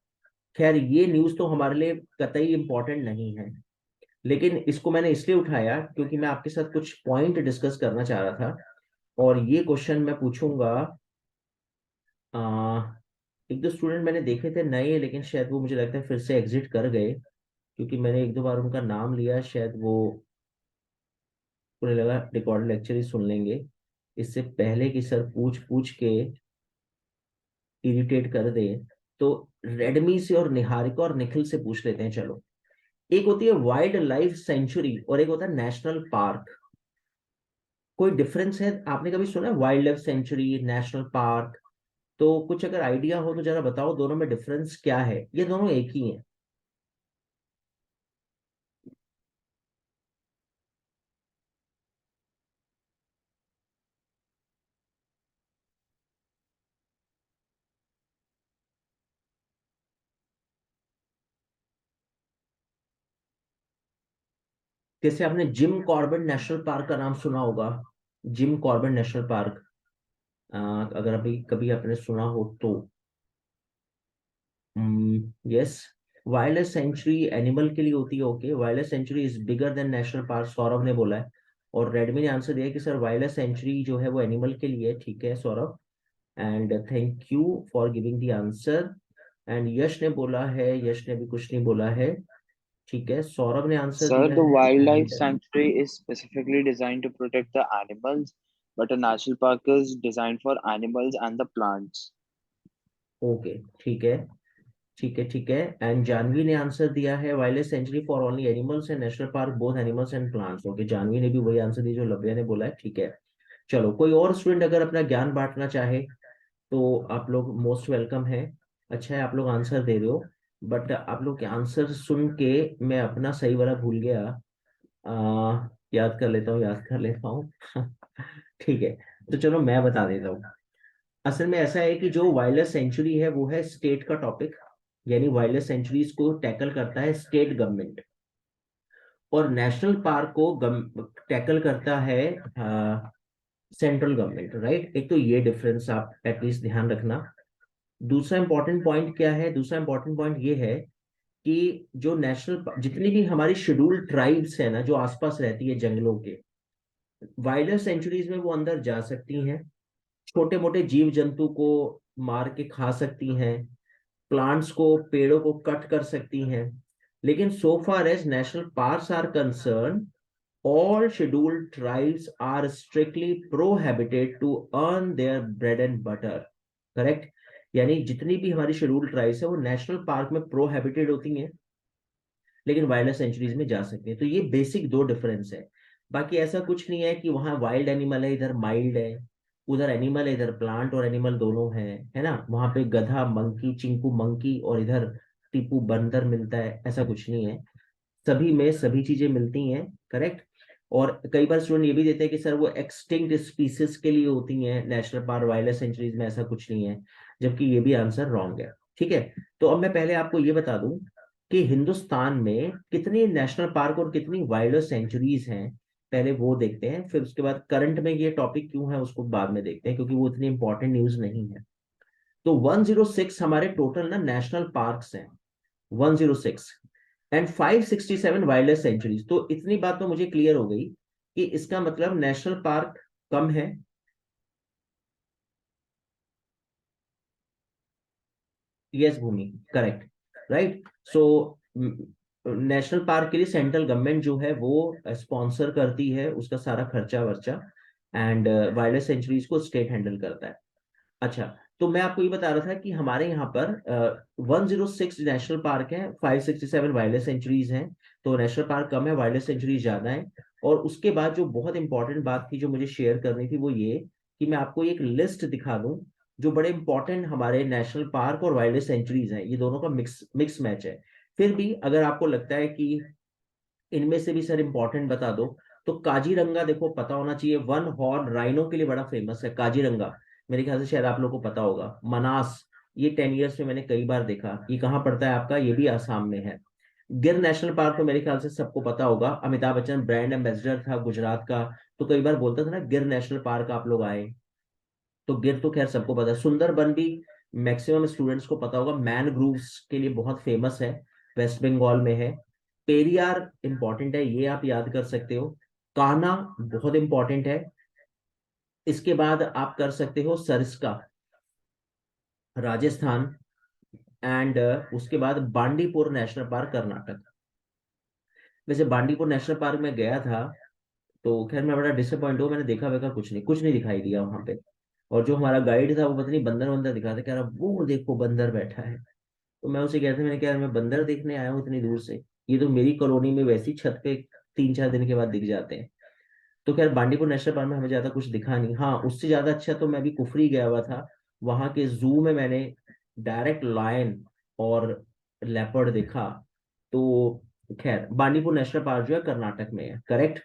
खैर ये न्यूज तो हमारे लिए कतई इंपॉर्टेंट नहीं है, लेकिन इसको मैंने इसलिए उठाया क्योंकि मैं आपके साथ कुछ पॉइंट डिस्कस करना चाह रहा था। और ये क्वेश्चन मैं पूछूंगा। आ, एक दो स्टूडेंट मैंने देखे थे नए, लेकिन शायद वो मुझे लगता है फिर से एग्जिट कर गए, क्योंकि मैंने एक दो बार उनका नाम लिया, शायद वो, उन्हें लगा रिकॉर्डेड लेक्चर ही सुन लेंगे इससे पहले कि सर पूछ पूछ के इरिटेट कर दे। तो रेडमी से और निहारिका और निखिल से पूछ लेते हैं, चलो। एक होती है वाइल्ड लाइफ सेंचुरी और एक होता है नेशनल पार्क, कोई डिफरेंस है? आपने कभी सुना है wild life century, national park? तो कुछ अगर आइडिया हो तो जरा बताओ, दोनों में डिफरेंस क्या है? ये दोनों एक ही हैं। जैसे आपने जिम कॉर्बेट नेशनल पार्क का नाम सुना होगा, जिम कॉर्बेट नेशनल पार्क, अगर अभी कभी आपने सुना हो तो। Yes, wild life century animal के लिए होती है, okay. Wild life sanctuary is bigger than national park, Saurabh ने बोला है। और रेडमी ने आंसर दिया कि सर वाइल्ड लाइफ सेंचुरी जो है वो एनिमल के लिए है, ठीक है Saurabh, and thank you for giving the answer. And Yash ने बोला है, यश ने भी कुछ नहीं बोला है, ठीक है। सौरभ ने आंसर Sir, दिया the है wildlife and sanctuary is specifically designed to protect the animals, but a national park is designed for animals and the plants. Okay, ठीक है, ठीक है, ठीक है। एंड जानवी ने आंसर दिया है wild life sanctuary for only animals and national park both animals and plants, okay. Janvi ने भी वही आंसर दिया जो लव्या ने बोला है, ठीक है। चलो कोई और स्टूडेंट अगर अपना ज्ञान बांटना चाहे तो आप लोग मोस्ट वेलकम है। अच्छा है आप लोग आंसर दे रहे हो, बट आप लोग के आंसर सुन के मैं अपना सही वाला भूल गया। याद कर लेता हूँ, याद कर लेता हूँ। ठीक है, तो चलो मैं बता देता हूँ। असल में ऐसा है कि जो वाइल्ड लाइफ सेंचुरी है वो है स्टेट का टॉपिक, यानी वाइल्ड लाइफ सेंचुरीज को टैकल करता है स्टेट गवर्नमेंट, और नेशनल पार्क को टैकल करता है सेंट्रल गवर्नमेंट, राइट। एक तो ये डिफरेंस आप एटलीस्ट ध्यान रखना। दूसरा इंपॉर्टेंट पॉइंट क्या है, दूसरा इंपॉर्टेंट पॉइंट ये है कि जो नेशनल जितनी भी हमारी शेड्यूल्ड ट्राइब्स है ना जो आसपास रहती है जंगलों के, वाइल्ड लाइफ सेंचुरीज में वो अंदर जा सकती हैं, छोटे मोटे जीव जंतु को मार के खा सकती हैं, प्लांट्स को पेड़ों को कट कर सकती हैं। लेकिन so far as national parks are concern, all scheduled tribes are strictly prohibited to earn their bread and butter, correct. यानी जितनी भी हमारी शेड्यूल्ड ट्राइब्स है वो नेशनल पार्क में प्रोहिबिटेड होती हैं, लेकिन वाइल्ड लाइफ सेंचुरीज में जा सकती हैं। तो ये बेसिक दो डिफरेंस है। बाकी ऐसा कुछ नहीं है कि वहाँ वाइल्ड एनिमल है इधर माइल्ड है, उधर एनिमल है इधर प्लांट और एनिमल दोनों है ना। वहां पे गधा मंकी चिंकू मंकी और इधर टीपू बंदर मिलता है, ऐसा कुछ नहीं है। सभी में सभी चीजें मिलती हैं, करेक्ट। और कई बार स्टूडेंट ये भी देते हैं कि सर वो एक्सटिंक्ट स्पीसीज के लिए होती हैं national park, wild life sanctuaries में ऐसा कुछ नहीं है, जबकि ये भी आंसर रॉन्ग है। ठीक है, तो अब मैं पहले आपको ये बता दूं कि हिंदुस्तान में कितनी नेशनल पार्क और कितनी वाइल्ड लाइफ सेंचुरीज हैं, पहले वो देखते हैं, फिर उसके बाद करंट में ये टॉपिक क्यों है उसको बाद में देखते हैं, क्योंकि वो इतनी इंपॉर्टेंट न्यूज नहीं है। तो 106 हमारे टोटल ना नेशनल पार्क्स हैं, 106, एंड 567 वाइल्ड लाइफ सेंचुरीज। तो इतनी बात तो मुझे क्लियर हो गई कि इसका मतलब नेशनल पार्क कम है। Yes Bhumi, correct, right. So national park के लिए सेंट्रल गवर्नमेंट जो है वो स्पॉन्सर करती है उसका सारा खर्चा वर्चा, एंड वाइल्ड लाइफ सेंचुरीज को स्टेट हैंडल करता है। अच्छा, तो मैं आपको ये बता रहा था कि हमारे यहाँ पर 106 नेशनल पार्क है, 567 वाइल्ड लाइफ सेंचुरीज हैं। तो नेशनल पार्क कम है, वाइल्ड लाइफ सेंचुरीज ज्यादा है। और उसके बाद जो बहुत इंपॉर्टेंट बात थी जो मुझे शेयर करनी थी वो ये कि मैं आपको एक लिस्ट दिखा दूं जो बड़े इंपॉर्टेंट हमारे नेशनल पार्क और वाइल्ड लाइफ सेंचुरीज हैं, ये दोनों का मिक्स मिक्स मैच है। फिर भी अगर आपको लगता है कि इनमें से भी सर इंपॉर्टेंट बता दो, तो काजीरंगा देखो पता होना चाहिए, वन हॉर्न राइनो के लिए बड़ा फेमस है काजीरंगा। मेरे ख्याल से शायद आप लोग को पता होगा। मनास, ये 10 ईयर्स में मैंने कई बार देखा। ये कहाँ पड़ता है आपका, ये भी आसाम में है। गिर नेशनल पार्क तो मेरे ख्याल से सबको पता होगा, अमिताभ बच्चन ब्रांड एम्बेसडर था गुजरात का, तो कई बार बोलता था ना गिर नेशनल पार्क आप लोग आए। तो गिर तो खैर सबको पता है। सुंदरबन भी मैक्सिमम स्टूडेंट्स को पता होगा, मैनग्रूव्स के लिए बहुत फेमस है, वेस्ट बंगाल में है। पेरियार इंपॉर्टेंट है, ये आप याद कर सकते हो। कान्हा बहुत इंपॉर्टेंट है। इसके बाद आप कर सकते हो सरिस्का, राजस्थान, एंड उसके बाद बांडीपुर नेशनल पार्क, कर्नाटक। वैसे बांडीपुर नेशनल पार्क में गया था, तो खैर मैं बड़ा डिसअपॉइंट हुआ, मैंने देखा वेखा कुछ नहीं, कुछ नहीं दिखाई दिया वहां पे। और जो हमारा गाइड था वो पता नहीं बंदर वंदर दिखा था, कह रहा वो देखो बंदर बैठा है। तो मैं उसे कहते मैंने कहा यार मैं बंदर देखने आया हूँ इतनी दूर से, ये तो मेरी कॉलोनी में वैसी छत पे 3-4 दिन के बाद दिख जाते हैं। तो खैर बांडीपुर नेशनल पार्क में हमें ज्यादा कुछ दिखा नहीं। हाँ, उससे ज्यादा अच्छा तो मैं अभी कुफरी गया हुआ था, वहां के जू में मैंने डायरेक्ट लायन और लेपर्ड देखा। तो खैर बांडीपुर नेशनल पार्क जो है कर्नाटक में है, करेक्ट।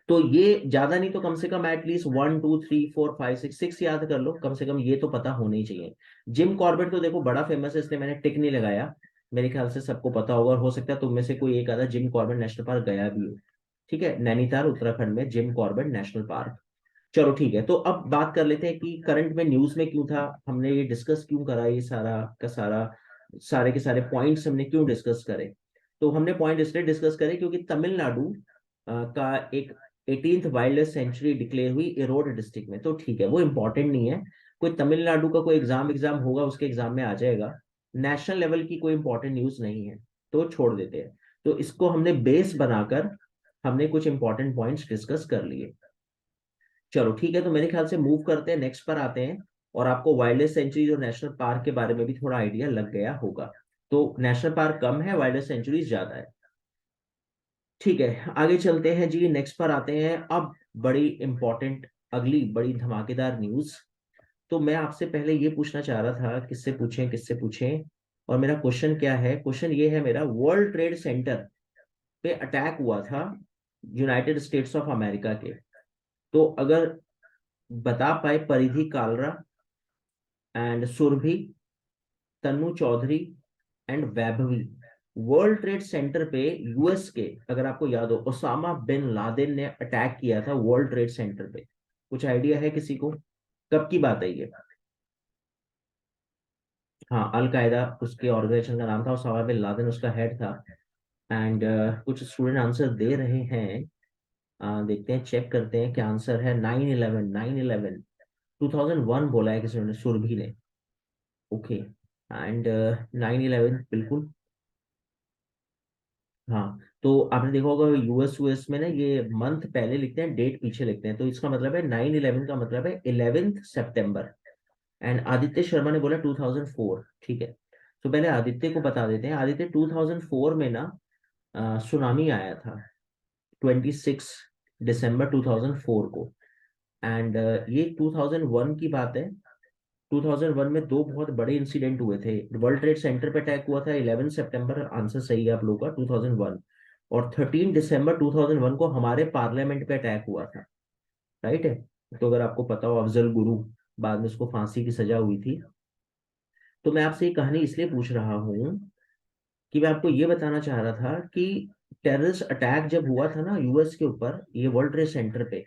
तो ये ज्यादा नहीं तो कम से कम एटलीस्ट 1 2 3 4 5 6 याद कर लो, कम से कम ये तो पता होने ही चाहिए। जिम कॉर्बेट तो देखो बड़ा फेमस है, इसलिए मैंने टिक नहीं लगाया, मेरे ख्याल से सबको पता होगा, और हो सकता है तुम में से कोई एक आधा जिम कॉर्बेट नेशनल पार्क गया भी हो। ठीक है, नैनीताल उत्तराखंड में जिम कॉर्बेट नेशनल पार्क। चलो ठीक है, तो अब बात कर लेते हैं कि करंट में न्यूज में क्यों था, हमने ये डिस्कस क्यों करा, ये सारा का सारा सारे के सारे पॉइंट्स हमने क्यों डिस्कस करे। तो हमने पॉइंट इसलिए डिस्कस करे क्योंकि तमिलनाडु का एक 18th wild life century declare हुई इरोड डिस्ट्रिक्ट में। तो ठीक है, वो इंपॉर्टेंट नहीं है, कोई तमिलनाडु का कोई एग्जाम एग्जाम होगा उसके एग्जाम में आ जाएगा, नेशनल लेवल की कोई इंपॉर्टेंट न्यूज नहीं है, तो छोड़ देते हैं। तो इसको हमने बेस बनाकर हमने कुछ इंपॉर्टेंट पॉइंट्स डिस्कस कर लिए। चलो ठीक है, तो मेरे ख्याल से मूव करते हैं, नेक्स्ट पर आते हैं। और आपको वाइल्ड लाइफ सेंचुरीज और नेशनल पार्क के बारे में भी थोड़ा आइडिया लग गया होगा। तो नेशनल पार्क कम है, वाइल्ड लाइफ सेंचुरीज ज्यादा है। ठीक है, आगे चलते हैं जी, नेक्स्ट पर आते हैं। अब बड़ी इंपॉर्टेंट अगली बड़ी धमाकेदार न्यूज। तो मैं आपसे पहले ये पूछना चाह रहा था, किससे पूछें किससे पूछें। और मेरा क्वेश्चन क्या है, क्वेश्चन ये है मेरा, वर्ल्ड ट्रेड सेंटर पे अटैक हुआ था यूनाइटेड स्टेट्स ऑफ अमेरिका के। तो अगर बता पाए Paridhi Kalra and Surabhi, Tannu Chaudhary and Vaibhavi. World trade center पे यूएस के, अगर आपको याद हो, ओसामा बिन लादेन ने अटैक किया था वर्ल्ड ट्रेड सेंटर पे। कुछ आइडिया है किसी को कब की बात है ये? हाँ, अल कायदा उसके ऑर्गेनाइजेशन का नाम था, ओसामा बिन लादेन उसका हेड था। एंड कुछ स्टूडेंट आंसर दे रहे हैं। देखते हैं, चेक करते हैं क्या आंसर है। 9/11, 9/11 2001 बोला है किसी ने, सुरभि ने। ओके। एंड 9/11 बिल्कुल। हाँ, तो आपने देखा होगा यूएस यूएस में ना ये मंथ पहले लिखते हैं, डेट पीछे लिखते हैं, तो इसका मतलब है 9/11 का मतलब है 11 सितंबर। एंड आदित्य शर्मा ने बोला 2004। ठीक है, तो पहले आदित्य को बता देते हैं। आदित्य 2004 में ना सुनामी आया था, 26 दिसंबर 2004 को। एंड ये 2001 की बात है। 2001 में दो बहुत बड़े इंसिडेंट हुए थे। वर्ल्ड ट्रेड सेंटर पे अटैक हुआ था 11 सितंबर, आंसर सही है आप लोगों का, 2001। और 13 दिसंबर 2001 को हमारे पार्लियामेंट पे अटैक हुआ था। राइट है। तो अगर आपको पता हो, अफजल गुरु, बाद में उसको फांसी की सजा हुई थी। तो मैं आपसे ये कहानी इसलिए पूछ रहा हूँ कि मैं आपको ये बताना चाह रहा था कि टेररिस्ट अटैक जब हुआ था ना यूएस के ऊपर, ये वर्ल्ड ट्रेड सेंटर पे।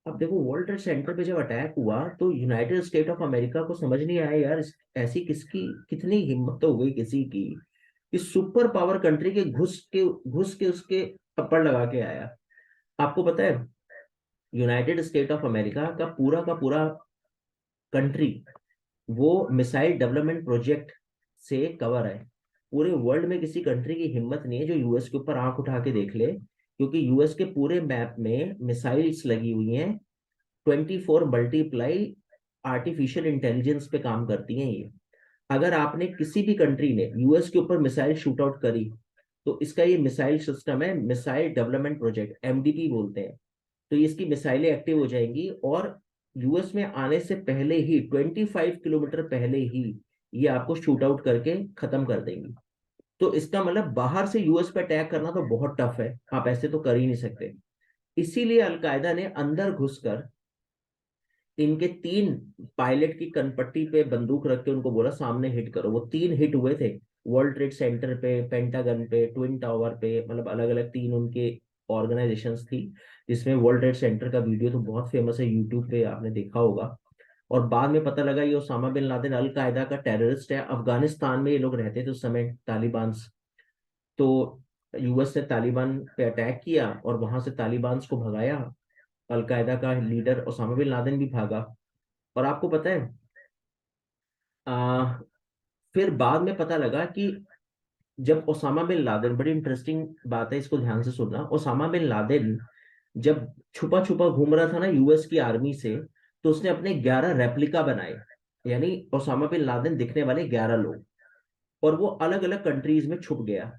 अब देखो, वर्ल्ड ट्रेड सेंटर पे जब अटैक हुआ तो यूनाइटेड स्टेट ऑफ अमेरिका को समझ नहीं आया यार, ऐसी किसकी कितनी हिम्मत हो गई किसी की कि सुपर पावर कंट्री के घुस के उसके थप्पड़ लगा के आया। आपको पता है, यूनाइटेड स्टेट ऑफ अमेरिका का पूरा कंट्री वो मिसाइल डेवलपमेंट प्रोजेक्ट से कवर है। पूरे वर्ल्ड में किसी कंट्री की हिम्मत नहीं है जो यूएस के ऊपर आंख उठा के देख ले, क्योंकि यूएस के पूरे मैप में मिसाइल्स लगी हुई हैं। 24 मल्टीप्लाई आर्टिफिशियल इंटेलिजेंस पे काम करती हैं ये। अगर आपने किसी भी कंट्री ने यूएस के ऊपर मिसाइल शूट आउट करी, तो इसका ये मिसाइल सिस्टम है, मिसाइल डेवलपमेंट प्रोजेक्ट, एमडीपी बोलते हैं। तो इसकी मिसाइलें एक्टिव हो जाएंगी और यूएस में आने से पहले ही, 25 किलोमीटर पहले ही, ये आपको शूट आउट करके खत्म कर देंगी। तो इसका मतलब बाहर से यूएस पे अटैक करना तो बहुत टफ है, आप ऐसे तो कर ही नहीं सकते। इसीलिए अलकायदा ने अंदर घुसकर इनके तीन पायलट की कनपट्टी पे बंदूक रख के उनको बोला सामने हिट करो। वो तीन हिट हुए थे, वर्ल्ड ट्रेड सेंटर पे, पेंटागन पे, ट्विन टावर पे, मतलब अलग अलग तीन उनके ऑर्गेनाइजेशंस थी। जिसमें वर्ल्ड ट्रेड सेंटर का वीडियो तो बहुत फेमस है, यूट्यूब पे आपने देखा होगा। और बाद में पता लगा ये ओसामा बिन लादेन अल कायदा का टेररिस्ट है। अफगानिस्तान में ये लोग रहते थे उस समय, तालिबान। तो यूएस ने तालिबान पे अटैक किया और वहां से तालिबान को भगाया। अलकायदा का लीडर ओसामा बिन लादेन भी भागा। और आपको पता है, आ, फिर बाद में पता लगा कि जब ओसामा बिन लादेन, बड़ी इंटरेस्टिंग बात है, इसको ध्यान से सुनना। ओसामा बिन लादेन जब छुपा छुपा घूम रहा था ना यूएस की आर्मी से, तो उसने अपने 11 रेप्लिका बनाए, यानी ओसामा बिन लादेन दिखने वाले 11 लोग। और वो अलग अलग कंट्रीज में छुप गया।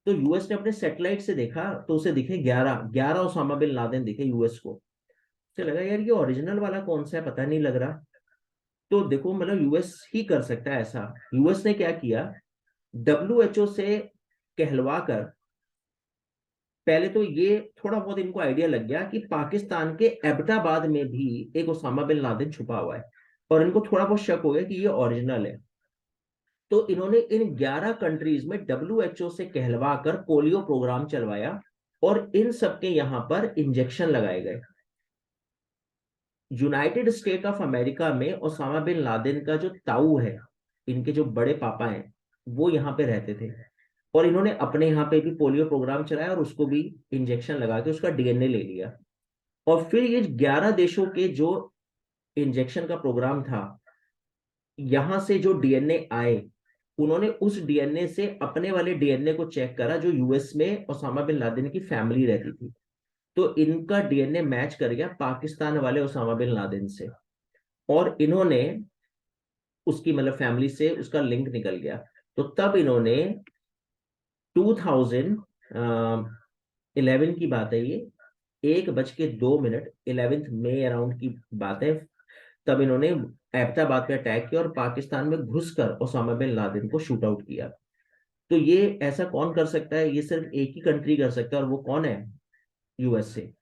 तो यूएस ने अपने सैटेलाइट से देखा तो उसे दिखे 11 11 ओसामा बिन लादेन दिखे यूएस को। उसे लगा यार ये ओरिजिनल वाला कौन सा है, पता नहीं लग रहा। तो देखो, मतलब यूएस ही कर सकता है ऐसा। यूएस ने क्या किया, डब्ल्यूएचओ से कहलवा कर, पहले तो ये थोड़ा बहुत इनको आइडिया लग गया कि पाकिस्तान के एबटाबाद में भी एक ओसामा बिन लादेन छुपा हुआ है। और इनको थोड़ा बहुत शक हो गया कि ये ओरिजिनल है। तो इन्होंने इन 11 कंट्रीज में डब्ल्यूएचओ से कहलवा कर पोलियो प्रोग्राम चलवाया और इन सबके यहां पर इंजेक्शन लगाए गए। यूनाइटेड स्टेट ऑफ अमेरिका में ओसामा बिन लादेन का जो ताऊ है, इनके जो बड़े पापा हैं, वो यहाँ पे रहते थे। और इन्होंने अपने यहाँ पे भी पोलियो प्रोग्राम चलाया और उसको भी इंजेक्शन लगा के उसका डीएनए ले लिया। और फिर ये 11 देशों के जो इंजेक्शन का प्रोग्राम था, यहां से जो डीएनए आए, उन्होंने उस डीएनए से अपने वाले डीएनए को चेक करा जो यूएस में ओसामा बिन लादेन की फैमिली रहती थी। तो इनका डीएनए मैच कर गया पाकिस्तान वाले ओसामा बिन लादेन से। और इन्होंने उसकी मतलब फैमिली से उसका लिंक निकल गया। तो तब इन्होंने 2011 की बात है ये, 1:02 11 मई अराउंड की बात है। तब इन्होंने एबटाबाद पे अटैक किया और पाकिस्तान में घुसकर ओसामा बिन लादेन को शूट आउट किया। तो ये ऐसा कौन कर सकता है? ये सिर्फ एक ही कंट्री कर सकता है, और वो कौन है? यूएसए।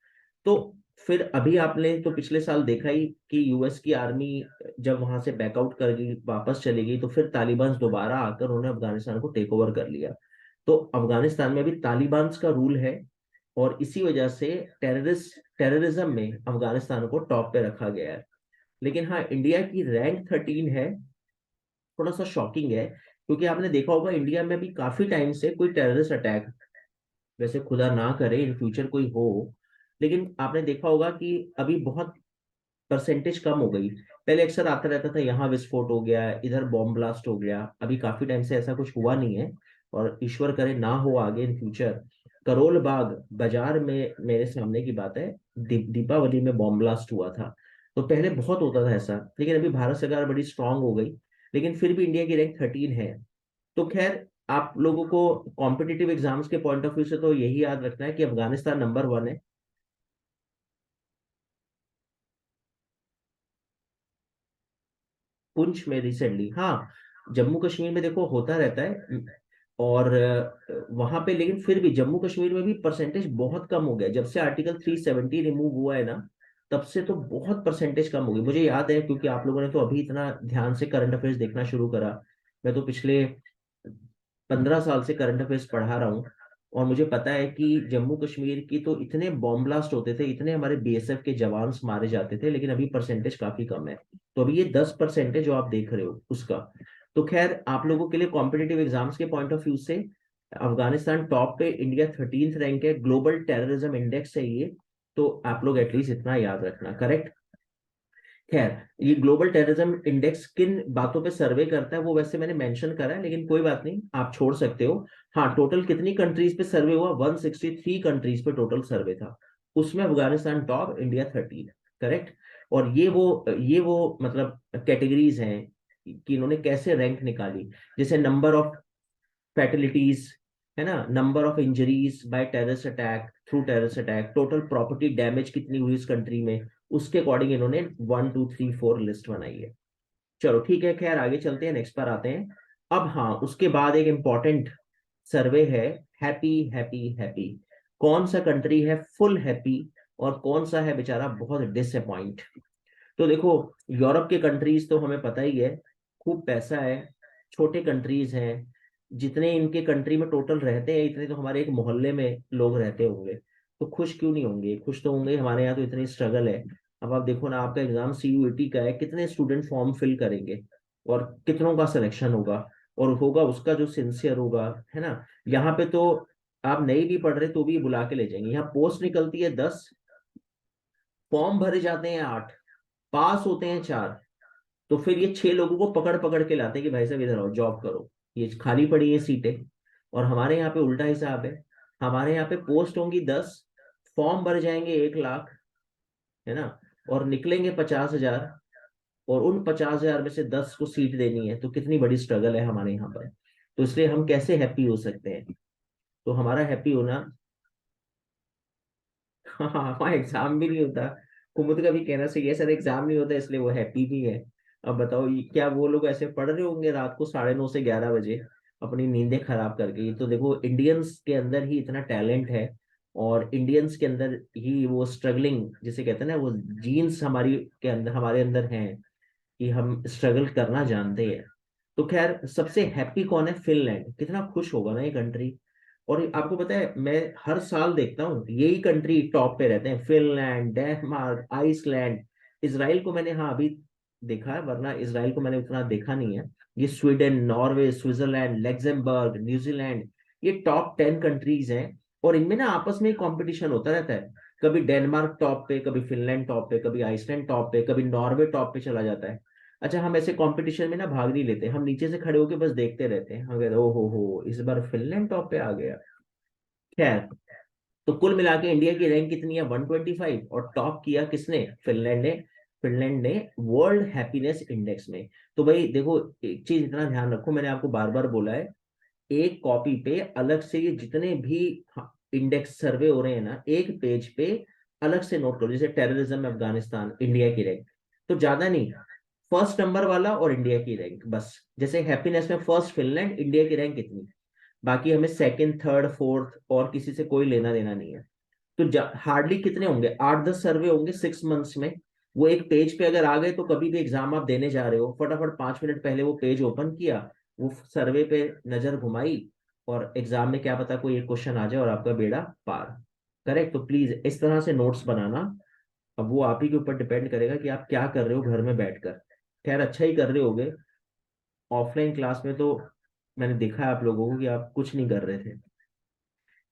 तो फिर अभी आपने तो पिछले साल देखा ही कि यूएस की आर्मी जब वहां से बैकआउट कर गई, वापस चली गई, तो फिर तालिबान दोबारा आकर उन्होंने अफगानिस्तान को टेक ओवर कर लिया। तो अफगानिस्तान में भी तालिबान का रूल है, और इसी वजह से टेररिज्म में अफगानिस्तान को टॉप पे रखा गया है। लेकिन हाँ, इंडिया की रैंक 13 है, थोड़ा सा शॉकिंग है, क्योंकि आपने देखा होगा इंडिया में भी काफी टाइम से कोई टेररिस्ट अटैक, वैसे खुदा ना करे इन फ्यूचर कोई हो, लेकिन आपने देखा होगा कि अभी बहुत परसेंटेज कम हो गई। पहले अक्सर आता रहता था, यहाँ विस्फोट हो गया, इधर बॉम्ब ब्लास्ट हो गया, अभी काफी टाइम से ऐसा कुछ हुआ नहीं है, और ईश्वर करे ना हो आगे इन फ्यूचर। करोल बाग बाजार में मेरे सामने की बात है, दीपावली में बॉम्ब ब्लास्ट हुआ था। तो पहले बहुत होता था ऐसा, लेकिन अभी भारत सरकार बड़ी स्ट्रांग हो गई, लेकिन फिर भी इंडिया की रैंक 13 है। तो खैर, आप लोगों को कॉम्पिटिटिव एग्जाम्स के पॉइंट ऑफ व्यू से तो यही याद रखना है कि अफगानिस्तान नंबर 1 है। पुंछ में रिसेंटली, हाँ, जम्मू कश्मीर में देखो होता रहता है, और वहां पे, लेकिन फिर भी जम्मू कश्मीर में भी परसेंटेज बहुत कम हो गया जब से आर्टिकल 370 रिमूव हुआ है ना, तब से तो बहुत परसेंटेज कम हो गई। मुझे याद है, क्योंकि आप लोगों ने तो अभी इतना ध्यान से करंट अफेयर्स देखना शुरू करा, मैं तो पिछले 15 साल से करंट अफेयर्स पढ़ा रहा हूँ, और मुझे पता है कि जम्मू कश्मीर की तो इतने बॉम्ब ब्लास्ट होते थे, इतने हमारे बीएसएफ के जवान मारे जाते थे, लेकिन अभी परसेंटेज काफी कम है। तो अभी ये 10% है जो आप देख रहे हो उसका। तो खैर, आप लोगों के लिए कॉम्पिटेटिव एग्जाम्स के पॉइंट ऑफ व्यू से अफगानिस्तान टॉप पे, इंडिया 13th रैंक है, ग्लोबल टेररिज्म इंडेक्स है ये। तो आप लोग एटलीस्ट इतना याद रखना, करेक्ट। खैर, ये ग्लोबल टेररिज्म इंडेक्स किन बातों पे सर्वे करता है वो वैसे मैंने मेंशन करा है, लेकिन कोई बात नहीं, आप छोड़ सकते हो। हाँ, टोटल कितनी कंट्रीज पे सर्वे हुआ, 163 कंट्रीज पे टोटल सर्वे था, उसमें अफगानिस्तान टॉप, इंडिया 13, करेक्ट। और ये वो मतलब कैटेगरीज हैं कि इन्होंने कैसे रैंक निकाली, जैसे नंबर ऑफ फैटिलिटीज, है ना, number of injuries bye terrorist attack, through terrorist attack, total property damage कितनी हुई इस कंट्री में, उसके अकॉर्डिंग इन्होंने 1 2 3 4 लिस्ट बनाई है। चलो ठीक है, खैर आगे चलते हैं, नेक्स्ट पर आते हैं। अब हाँ, उसके बाद एक इंपॉर्टेंट सर्वे है, हैप्पी हैप्पी हैप्पी। कौन सा कंट्री है फुल हैप्पी, और कौन सा है बेचारा बहुत डिसअपॉइंट। तो देखो, यूरोप के कंट्रीज तो हमें पता ही है, खूब पैसा है, छोटे कंट्रीज हैं, जितने इनके कंट्री में टोटल रहते हैं इतने तो हमारे एक मोहल्ले में लोग रहते होंगे। तो खुश क्यों नहीं होंगे, खुश तो होंगे, हमारे यहाँ तो इतनी स्ट्रगल है। अब आप देखो ना, आपका एग्जाम सीयूईटी का है, कितने स्टूडेंट फॉर्म फिल करेंगे, और कितनों का सिलेक्शन होगा, और होगा उसका जो सिंसियर होगा, है ना। यहाँ पे तो आप नहीं भी पढ़ रहे तो भी बुला के ले जाएंगे, यहाँ पोस्ट निकलती है 10, फॉर्म भरे जाते हैं 8, पास होते हैं 4, तो फिर ये 6 लोगों को पकड़ पकड़ के लाते हैं कि भाई साहब इधर आओ जॉब करो, ये खाली पड़ी है सीटें। और हमारे यहाँ पे उल्टा हिसाब है, हमारे यहाँ पे पोस्ट होंगी 10, फॉर्म भर जाएंगे 1 लाख, है ना, और निकलेंगे 50,000, और उन 50,000 में से 10 को सीट देनी है, तो कितनी बड़ी स्ट्रगल है हमारे यहाँ पर। तो इसलिए हम कैसे हैप्पी हो सकते हैं, तो हमारा हैप्पी होना हाँ, वहाँ एग्जाम भी नहीं होता, कुमुद का भी कहना सही है, सर एग्जाम नहीं होता इसलिए वो हैप्पी भी है। अब बताओ, क्या वो लोग ऐसे पढ़ रहे होंगे रात को 9:30 से 11 बजे अपनी नींदें खराब करके। ये तो देखो, इंडियंस के अंदर ही इतना टैलेंट है, और इंडियंस के अंदर ही वो स्ट्रगलिंग जिसे कहते हैं ना, वो जीन्स हमारी के अंदर, हमारे अंदर हैं, कि हम स्ट्रगल करना जानते हैं। तो खैर, सबसे हैप्पी कौन है, फिनलैंड, कितना खुश होगा ना ये कंट्री। और आपको पता है, मैं हर साल देखता हूँ यही कंट्री टॉप पे रहते हैं, फिनलैंड, डेनमार्क, आइसलैंड। इसराइल को मैंने हाँ अभी देखा है, वरना इसराइल को मैंने उतना देखा नहीं है। ये Sweden, Norway, Switzerland, Luxembourg, New Zealand, ये टॉप 10 कंट्रीज हैं, और इनमें ना आपस में कंपटीशन होता रहता है, कभी डेनमार्क टॉप पे, कभी फिनलैंड टॉप पे, कभी आइसलैंड टॉप पे, कभी नॉर्वे टॉप पे चला जाता है। अच्छा, हम ऐसे कंपटीशन में ना भाग नहीं लेते, हम नीचे से खड़े होके बस देखते रहते हैं, हम कहते ओ हो इस बार फिनलैंड टॉप पे आ गया। खैर, तो कुल मिला के इंडिया की रैंक कितनी है, 125, और टॉप किया किसने, फिनलैंड ने। फिनलैंड ने वर्ल्ड हैप्पीनेस इंडेक्स में। तो भाई देखो, एक चीज इतना ध्यान रखो, मैंने आपको बार बार बोला है, एक कॉपी पे अलग से ये जितने भी इंडेक्स सर्वे हो रहे हैं ना, एक पेज पे अलग से नोट करो, जैसे टेररिज्म में अफगानिस्तान, इंडिया की रैंक, तो ज्यादा नहीं, फर्स्ट नंबर वाला और इंडिया की रैंक बस। जैसे हैप्पीनेस में फर्स्ट फिनलैंड, इंडिया की रैंक कितनी, बाकी हमें सेकंड, थर्ड, फोर्थ और किसी से कोई लेना देना नहीं है। तो हार्डली कितने होंगे, 8-10 सर्वे होंगे 6 मंथ्स में। वो एक पेज पे अगर आ गए तो कभी भी एग्जाम आप देने जा रहे हो, फटाफट 5 मिनट पहले वो पेज ओपन किया, वो सर्वे पे नजर घुमाई, और एग्जाम में क्या पता कोई एक क्वेश्चन आ जाए और आपका बेड़ा पार। करेक्ट। तो प्लीज इस तरह से नोट्स बनाना। अब वो आप ही के ऊपर डिपेंड करेगा कि आप क्या कर रहे हो घर में बैठकर। खैर अच्छा ही कर रहे होगे। ऑफलाइन क्लास में तो मैंने देखा है आप लोगों को कि आप कुछ नहीं कर रहे थे।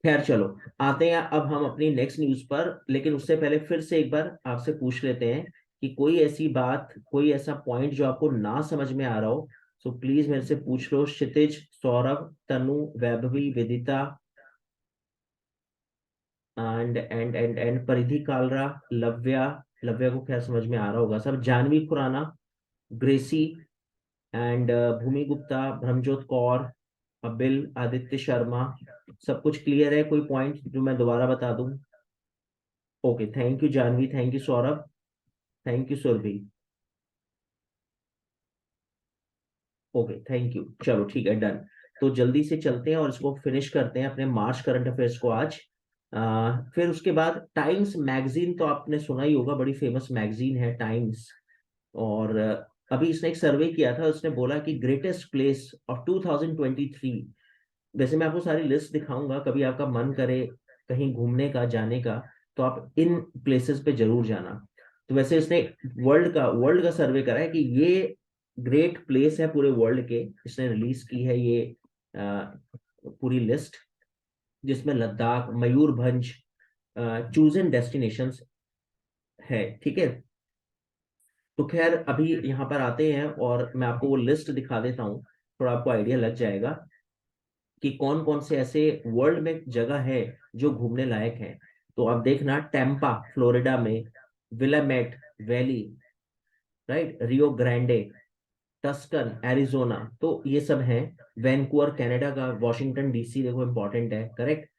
खैर चलो, आते हैं अब हम अपनी नेक्स्ट न्यूज पर। लेकिन उससे पहले फिर से एक बार आपसे पूछ लेते हैं कि कोई ऐसी बात, कोई ऐसा पॉइंट जो आपको ना समझ में आ रहा हो, सो प्लीज मेरे से पूछ लो। क्षितिज, सौरभ, तनु, वैभवी, विदिता, एंड परिधि कालरा, लव्या। लव्या को क्या समझ में आ रहा होगा सब। जानवी खुराना, ग्रेसी, एंड भूमि गुप्ता, ब्रह्मजोत कौर, अबिल, आदित्य शर्मा। सब कुछ क्लियर है? कोई पॉइंट जो मैं दोबारा बता दूं? Okay, thank you Janvi, thank you Saurabh, thank you Surabhi. Okay thank you, चलो ठीक है, डन। तो जल्दी से चलते हैं और इसको फिनिश करते हैं अपने मार्च करंट अफेयर्स को आज। फिर उसके बाद टाइम्स मैगजीन तो आपने सुना ही होगा, बड़ी फेमस मैगजीन है टाइम्स। और अभी इसने एक सर्वे किया था, उसने बोला कि ग्रेटेस्ट प्लेस ऑफ 2023। वैसे मैं आपको सारी लिस्ट दिखाऊंगा, कभी आपका मन करे कहीं घूमने का, जाने का, तो आप इन प्लेसेस पे जरूर जाना। तो वैसे इसने वर्ल्ड का सर्वे करा है कि ये ग्रेट प्लेस है पूरे वर्ल्ड के। इसने रिलीज की है ये पूरी लिस्ट, जिसमें लद्दाख, मयूरभंज, चूजन डेस्टिनेशंस है। ठीक है। तो खैर अभी यहाँ पर आते हैं और मैं आपको वो लिस्ट दिखा देता हूँ, थोड़ा आपको आइडिया लग जाएगा कि कौन कौन से ऐसे वर्ल्ड में जगह है जो घूमने लायक है। तो आप देखना, टेम्पा फ्लोरिडा में, Willamette Valley, right, Rio Grande, Tucson Arizona, तो ये सब हैं। वैंकूवर कनाडा का, वॉशिंगटन डीसी देखो इंपॉर्टेंट है, करेक्ट।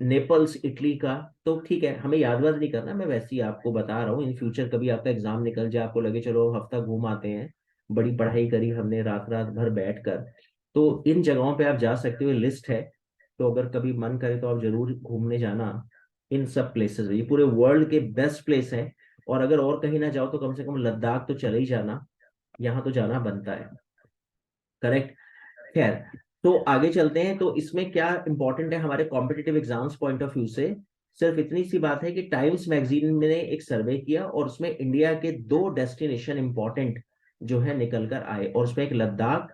नेपल्स इटली का। तो ठीक है, हमें याद वाद नहीं करना, मैं वैसे ही आपको बता रहा हूँ। इन फ्यूचर कभी आपका एग्जाम निकल जाए, आपको लगे चलो हफ्ता घूम आते हैं, बड़ी पढ़ाई करी हमने रात रात भर बैठ कर, तो इन जगहों पे आप जा सकते हो, लिस्ट है। तो अगर कभी मन करे तो आप जरूर घूमने जाना। इन सब प्लेसेस, ये पूरे वर्ल्ड के बेस्ट प्लेस हैं। और अगर और कहीं ना जाओ तो कम से कम लद्दाख तो चले ही जाना, यहाँ तो जाना बनता है। करेक्ट। खैर, तो आगे चलते हैं। तो इसमें क्या इंपॉर्टेंट है हमारे competitive exams point of view से? सिर्फ इतनी सी बात है कि टाइम्स मैगजीन ने एक सर्वे किया और उसमें इंडिया के 2 डेस्टिनेशन इंपॉर्टेंट जो है निकल कर आए, और उसमें एक लद्दाख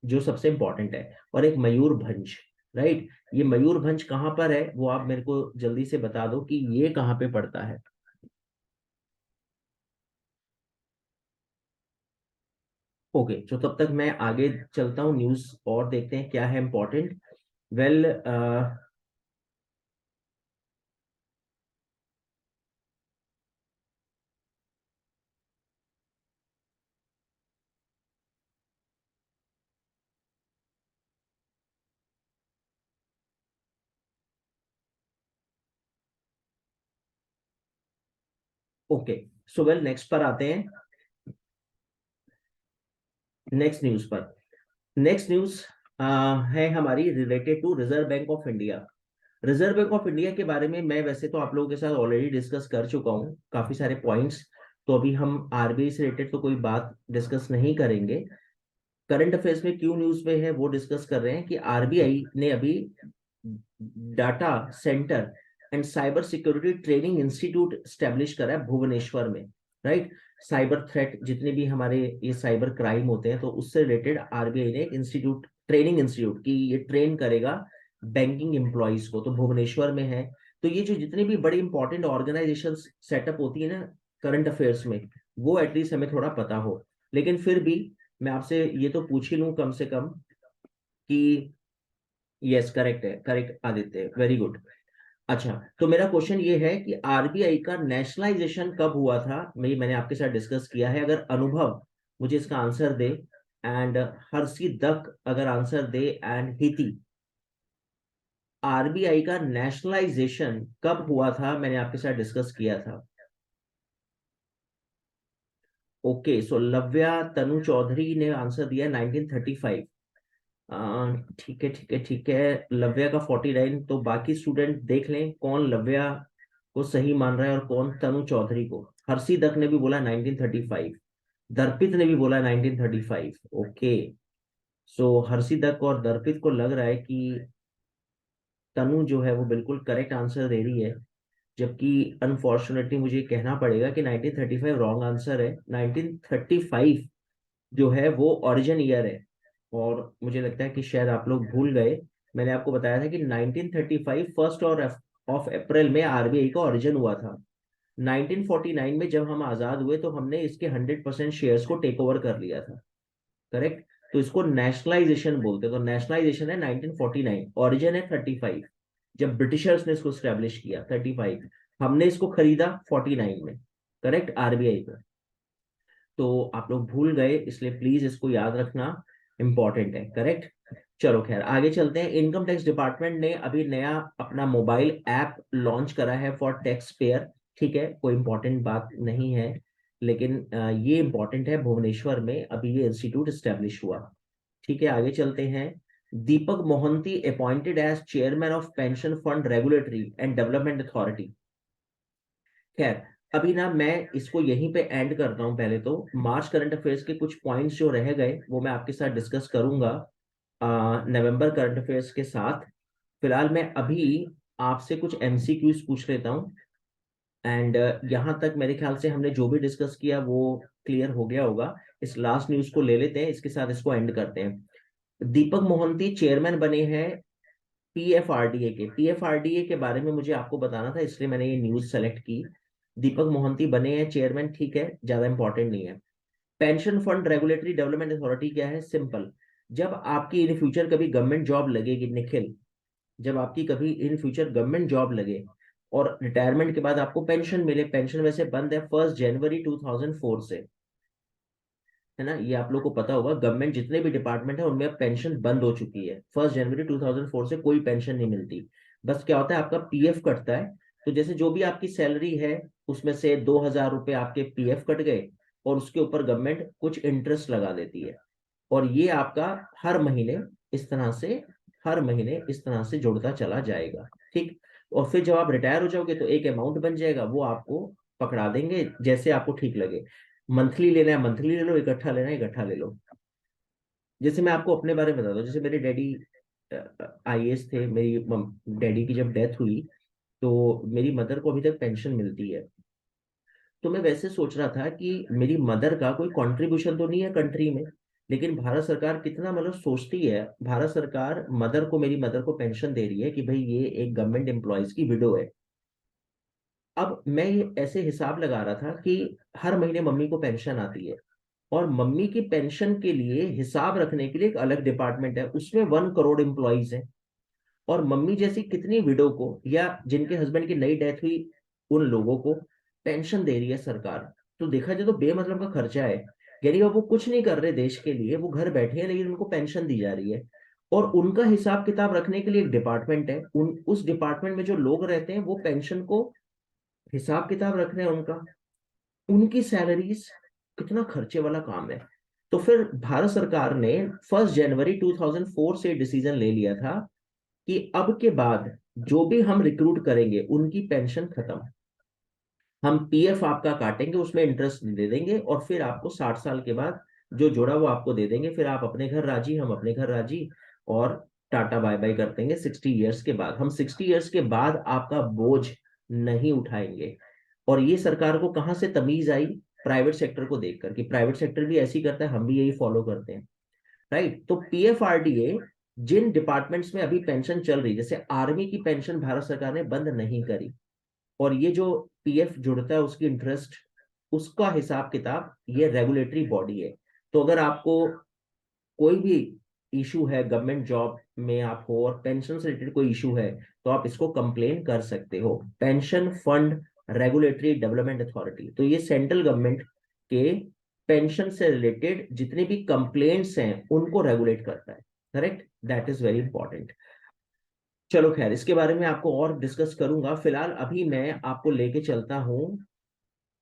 जो सबसे इंपॉर्टेंट है, और एक मयूरभंज। राइट। ये मयूरभंज कहाँ पर है वो आप मेरे को जल्दी से बता दो कि ये कहाँ पे पड़ता है। ओके, तो तब तक मैं आगे चलता हूँ, न्यूज और देखते हैं क्या है important. Well, okay, so well next पर आते हैं। नेक्स्ट न्यूज पर, नेक्स्ट न्यूज है हमारी related to reserve bank of India. Reserve bank of India के बारे में मैं वैसे तो आप लोगों के साथ ऑलरेडी डिस्कस कर चुका हूँ काफी सारे पॉइंट्स। तो अभी हम आरबीआई से रिलेटेड तो कोई बात डिस्कस नहीं करेंगे। करंट अफेयर्स में क्यों न्यूज में है वो डिस्कस कर रहे हैं कि आरबीआई ने अभी data centre and cyber security training institute establish करा है भुवनेश्वर में। राइट। साइबर थ्रेट जितने भी हमारे ये साइबर क्राइम होते हैं, तो उससे रिलेटेड आरबीआई ने एक इंस्टीट्यूट, ट्रेनिंग इंस्टीट्यूट की ये ट्रेन करेगा बैंकिंग एम्प्लॉयज को, तो भुवनेश्वर में है। तो ये जो जितनी भी बड़ी इंपॉर्टेंट ऑर्गेनाइजेशन सेटअप होती है ना करंट अफेयर्स में, वो एटलीस्ट हमें थोड़ा पता हो। लेकिन फिर भी मैं आपसे ये तो पूछ ही लूं कम से कम कि, यस करेक्ट है, करेक्ट आदित्य, वेरी गुड। अच्छा, तो मेरा क्वेश्चन ये है कि आरबीआई का नेशनलाइजेशन कब हुआ था? मैंने आपके साथ डिस्कस किया है, अगर अनुभव मुझे इसका आंसर दे, एंड हर्षिदक अगर आंसर दे, एंड हिति, आरबीआई का नेशनलाइजेशन कब हुआ था? मैंने आपके साथ डिस्कस किया था। ओके, सो लव्या तनु चौधरी ने आंसर दिया 1935। ठीक है ठीक है ठीक है, लव्या का 49, तो बाकी स्टूडेंट देख लें कौन लव्या को सही मान रहा है और कौन तनु चौधरी को। हर्षी दत्त ने भी बोला 1935, दर्पित ने भी बोला 1935। ओके, सो हर्षी दत्त और दर्पित को लग रहा है कि तनु जो है वो बिल्कुल करेक्ट आंसर दे रही है, जबकि अनफॉर्चुनेटली मुझे कहना पड़ेगा कि 1935 रॉन्ग आंसर है। 1935 जो है वो ओरिजिन ईयर है, और मुझे लगता है कि शायद आप लोग भूल गए। मैंने आपको बताया था कि 1935 फर्स्ट और ऑफ अप्रैल में आरबीआई का ओरिजिन हुआ था। 1949 में जब हम आजाद हुए तो हमने इसके 100% शेयर्स को टेक ओवर कर लिया था। करेक्ट, तो इसको नेशनलाइजेशन बोलते हैं। तो नेशनलाइजेशन है 1949, ओरिजिन है 35, जब ब्रिटिशर्स ने इसको स्टैब्लिश किया 35, हमने इसको खरीदा 49 में। करेक्ट, आरबीआई पे। तो आप लोग भूल गए, इसलिए प्लीज इसको याद रखना, इंपॉर्टेंट है। करेक्ट, चलो खैर आगे चलते हैं। इनकम टैक्स डिपार्टमेंट ने अभी नया अपना मोबाइल ऐप लॉन्च करा है फॉर टैक्स पेयर। ठीक है, कोई इंपॉर्टेंट बात नहीं है, लेकिन ये इंपॉर्टेंट है, भुवनेश्वर में अभी ये इंस्टीट्यूट स्टेब्लिश हुआ। ठीक है, आगे चलते हैं। Deepak Mohanty appointed as chairman of pension fund regulatory and development authority. खैर, अभी ना मैं इसको यहीं पे एंड करता हूं। पहले तो मार्च करंट अफेयर्स के कुछ पॉइंट्स जो रह गए वो मैं आपके साथ डिस्कस करूंगा नवंबर करंट अफेयर्स के साथ। फिलहाल मैं अभी आपसे कुछ एमसीक्यूज पूछ लेता हूं, एंड यहाँ तक मेरे ख्याल से हमने जो भी डिस्कस किया वो क्लियर हो गया होगा। इस लास्ट न्यूज को ले लेते हैं, इसके साथ इसको एंड करते हैं। दीपक मोहंती चेयरमैन बने हैं पीएफआरडीए के। पीएफआरडीए के बारे में मुझे आपको बताना था, इसलिए मैंने ये न्यूज सेलेक्ट की। दीपक मोहंती बने हैं चेयरमैन, ठीक है, ज्यादा इंपॉर्टेंट नहीं है। Pension fund regulatory development authority क्या है? सिंपल, जब आपकी इन फ्यूचर कभी गवर्नमेंट जॉब लगेगी निखिल, जब आपकी कभी इन फ्यूचर गवर्नमेंट जॉब लगे और रिटायरमेंट के बाद आपको पेंशन मिले, पेंशन वैसे बंद है 1 जनवरी 2004 से, है ना, ये आप लोग को पता होगा। गवर्नमेंट जितने भी डिपार्टमेंट है उनमें अब पेंशन बंद हो चुकी है। 1 जनवरी 2004 से कोई पेंशन नहीं मिलती। बस क्या होता है, आपका पीएफ कटता है। तो जैसे जो भी आपकी सैलरी है उसमें से 2,000 रुपये आपके पीएफ कट गए, और उसके ऊपर गवर्नमेंट कुछ इंटरेस्ट लगा देती है, और ये आपका हर महीने इस तरह से, हर महीने इस तरह से जुड़ता चला जाएगा। ठीक, और फिर जब आप रिटायर हो जाओगे तो एक अमाउंट बन जाएगा, वो आपको पकड़ा देंगे जैसे आपको ठीक लगे। मंथली लेना है मंथली ले लो, इकट्ठा लेना है इकट्ठा ले लो। जैसे मैं आपको अपने बारे में बताता हूँ, जैसे मेरे डैडी आईएएस थे। मेरी डैडी की जब डेथ हुई तो मेरी मदर को अभी तक पेंशन मिलती है। तो मैं वैसे सोच रहा था कि मेरी मदर का कोई कंट्रीब्यूशन तो नहीं है कंट्री में, लेकिन भारत सरकार कितना मतलब सोचती है। भारत सरकार मदर को, मेरी मदर को पेंशन दे रही है कि भाई ये एक गवर्नमेंट एम्प्लॉयज की विडो है। अब मैं ये ऐसे हिसाब लगा रहा था कि हर महीने मम्मी को पेंशन आती है, और मम्मी की पेंशन के लिए हिसाब रखने के लिए एक अलग डिपार्टमेंट है, उसमें 1 करोड़ एम्प्लॉयज हैं। और मम्मी जैसी कितनी विडो को या जिनके हस्बैंड की नई डेथ हुई उन लोगों को पेंशन दे रही है सरकार। तो देखा जाए तो बेमतलब का खर्चा है। यानी वो कुछ नहीं कर रहे देश के लिए, वो घर बैठे हैं लेकिन उनको पेंशन दी जा रही है। और उनका हिसाब किताब रखने के लिए एक डिपार्टमेंट है, उस डिपार्टमेंट में जो लोग रहते हैं वो पेंशन को हिसाब किताब रख रहे हैं उनका, उनकी सैलरीज। कितना खर्चे वाला काम है। तो फिर भारत सरकार ने 1 जनवरी 2004 से डिसीजन ले लिया था कि अब के बाद जो भी हम रिक्रूट करेंगे उनकी पेंशन खत्म। हम पीएफ आपका काटेंगे, उसमें इंटरेस्ट दे देंगे, और फिर आपको 60 साल के बाद जो जोड़ा वो आपको दे देंगे। फिर आप अपने घर राजी, हम अपने घर राजी, और टाटा बाय बाय कर देंगे 60 ईयर्स के बाद। हम 60 ईयर्स के बाद आपका बोझ नहीं उठाएंगे। और ये सरकार को कहाँ से तमीज आई? प्राइवेट सेक्टर को देखकर, कि प्राइवेट सेक्टर भी ऐसी करता है, हम भी यही फॉलो करते हैं। राइट, तो पीएफआरडीए जिन डिपार्टमेंट्स में अभी पेंशन चल रही, जैसे आर्मी की पेंशन भारत सरकार ने बंद नहीं करी, और ये जो पीएफ जुड़ता है उसकी इंटरेस्ट, उसका हिसाब किताब ये रेगुलेटरी बॉडी है। तो अगर आपको कोई भी इशू है गवर्नमेंट जॉब में आप हो और पेंशन से रिलेटेड कोई इशू है, तो आप इसको कंप्लेन कर सकते हो। Pension fund regulatory development authority, तो ये सेंट्रल गवर्नमेंट के पेंशन से रिलेटेड जितने भी कंप्लेंट्स हैं उनको रेगुलेट करता है। Correct, that is very important. चलो खैर, इसके बारे में आपको और डिस्कस करूंगा। फिलहाल अभी मैं आपको लेके चलता हूँ।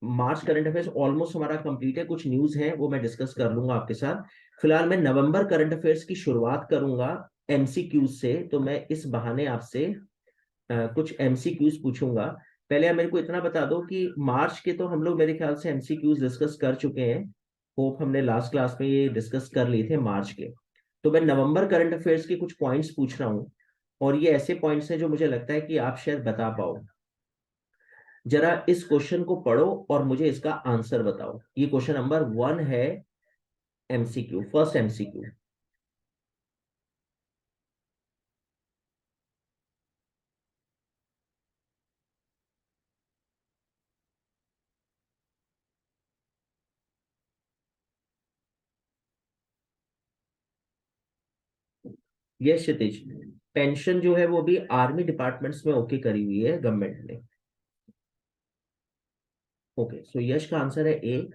मार्च करंट अफेयर्स ऑलमोस्ट हमारा कंप्लीट है, कुछ न्यूज है वो मैं डिस्कस कर लूंगा आपके साथ। फिलहाल मैं नवंबर करंट अफेयर्स की शुरुआत करूंगा एमसीक्यूज से। तो मैं इस बहाने आपसे कुछ एमसीक्यूज पूछूंगा, पहले आप मेरे को इतना बता दो कि मार्च के तो हम लोग मेरे ख्याल से एमसीक्यूज डिस्कस कर चुके हैं। होप हमने लास्ट क्लास में ये डिस्कस कर लिए थे मार्च के। तो मैं नवंबर करंट अफेयर्स के कुछ पॉइंट्स पूछ रहा हूँ, और ये ऐसे पॉइंट्स हैं जो मुझे लगता है कि आप शायद बता पाओ। जरा इस क्वेश्चन को पढ़ो और मुझे इसका आंसर बताओ। ये क्वेश्चन नंबर 1 है, एमसीक्यू, फर्स्ट एमसीक्यू। ये क्षितिज, पेंशन जो है वो भी आर्मी डिपार्टमेंट्स में ओके करी हुई है गवर्नमेंट ने। ओके, सो यश का आंसर है ए।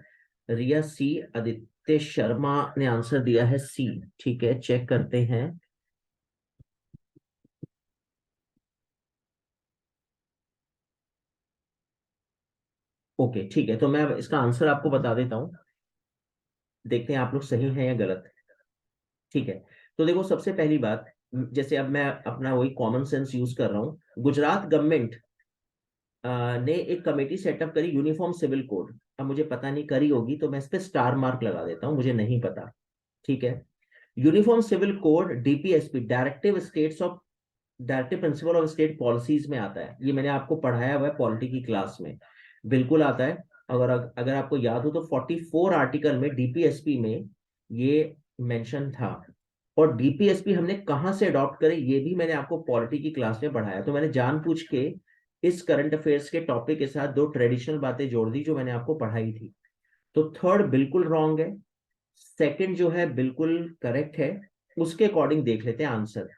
रिया सी। आदित्य शर्मा ने आंसर दिया है सी। ठीक है, चेक करते हैं। ओके ठीक है, तो मैं अब इसका आंसर आपको बता देता हूँ। देखते हैं आप लोग सही हैं या गलत। ठीक है, तो देखो सबसे पहली बात, जैसे अब मैं अपना वही कॉमन सेंस यूज कर रहा हूँ। गुजरात गवर्नमेंट ने एक कमेटी सेटअप करी, यूनिफॉर्म सिविल कोड। अब मुझे पता नहीं करी होगी, तो मैं इस पे स्टार मार्क लगा देता हूँ, मुझे नहीं पता। ठीक है, uniform civil code DPSP, directive states of directive principle of state policies में आता है। ये मैंने आपको पढ़ाया हुआ है पॉलिटी की क्लास में, बिल्कुल आता है। अगर अगर आपको याद हो तो 44 आर्टिकल में डीपीएसपी में ये मेंशन था। और डीपीएसपी हमने कहाँ से अडॉप्ट करे ये भी मैंने आपको पॉलिटी की क्लास में पढ़ाया। तो मैंने जानबूझ के इस करंट अफेयर्स के टॉपिक के साथ दो ट्रेडिशनल बातें जोड़ दी जो मैंने आपको पढ़ाई थी। तो थर्ड बिल्कुल रॉन्ग है, सेकंड जो है बिल्कुल करेक्ट है। उसके अकॉर्डिंग देख लेते हैं आंसर।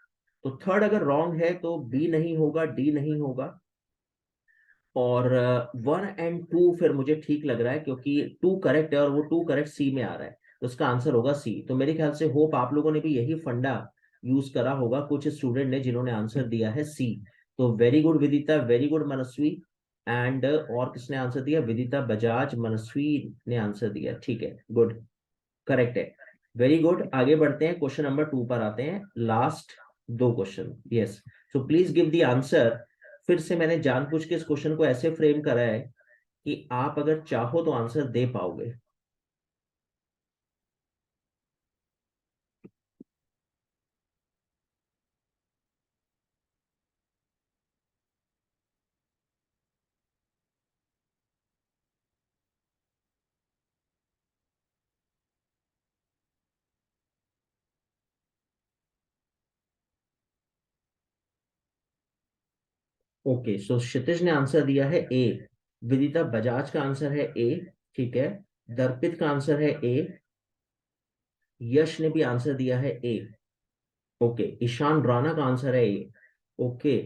तो थर्ड अगर रॉन्ग है तो बी नहीं होगा, डी नहीं होगा। और 1 और 2 फिर मुझे ठीक लग रहा है, क्योंकि 2 करेक्ट है और वो 2 करेक्ट सी में आ रहा है। तो उसका आंसर होगा सी। तो मेरे ख्याल से होप आप लोगों ने भी यही फंडा यूज करा होगा, कुछ स्टूडेंट ने जिन्होंने आंसर दिया है सी। तो very good Vidita, very good Manasvi. And और किसने आंसर दिया? विदिता बजाज, मनस्वी ने आंसर दिया। ठीक है, गुड, करेक्ट है। वेरी गुड, आगे बढ़ते हैं, क्वेश्चन नंबर 2 पर आते हैं, last 2 question. Yes, so please give the answer. फिर से मैंने जानबूझ के इस क्वेश्चन को ऐसे फ्रेम करा है कि आप अगर चाहो तो आंसर दे पाओगे। ओके, सो क्षितिज ने आंसर दिया है ए। विदिता बजाज का आंसर है ए। ठीक है, दर्पित का आंसर है ए। यश ने भी आंसर दिया है ए। ओके, ईशान राणा का आंसर है ए। ओके,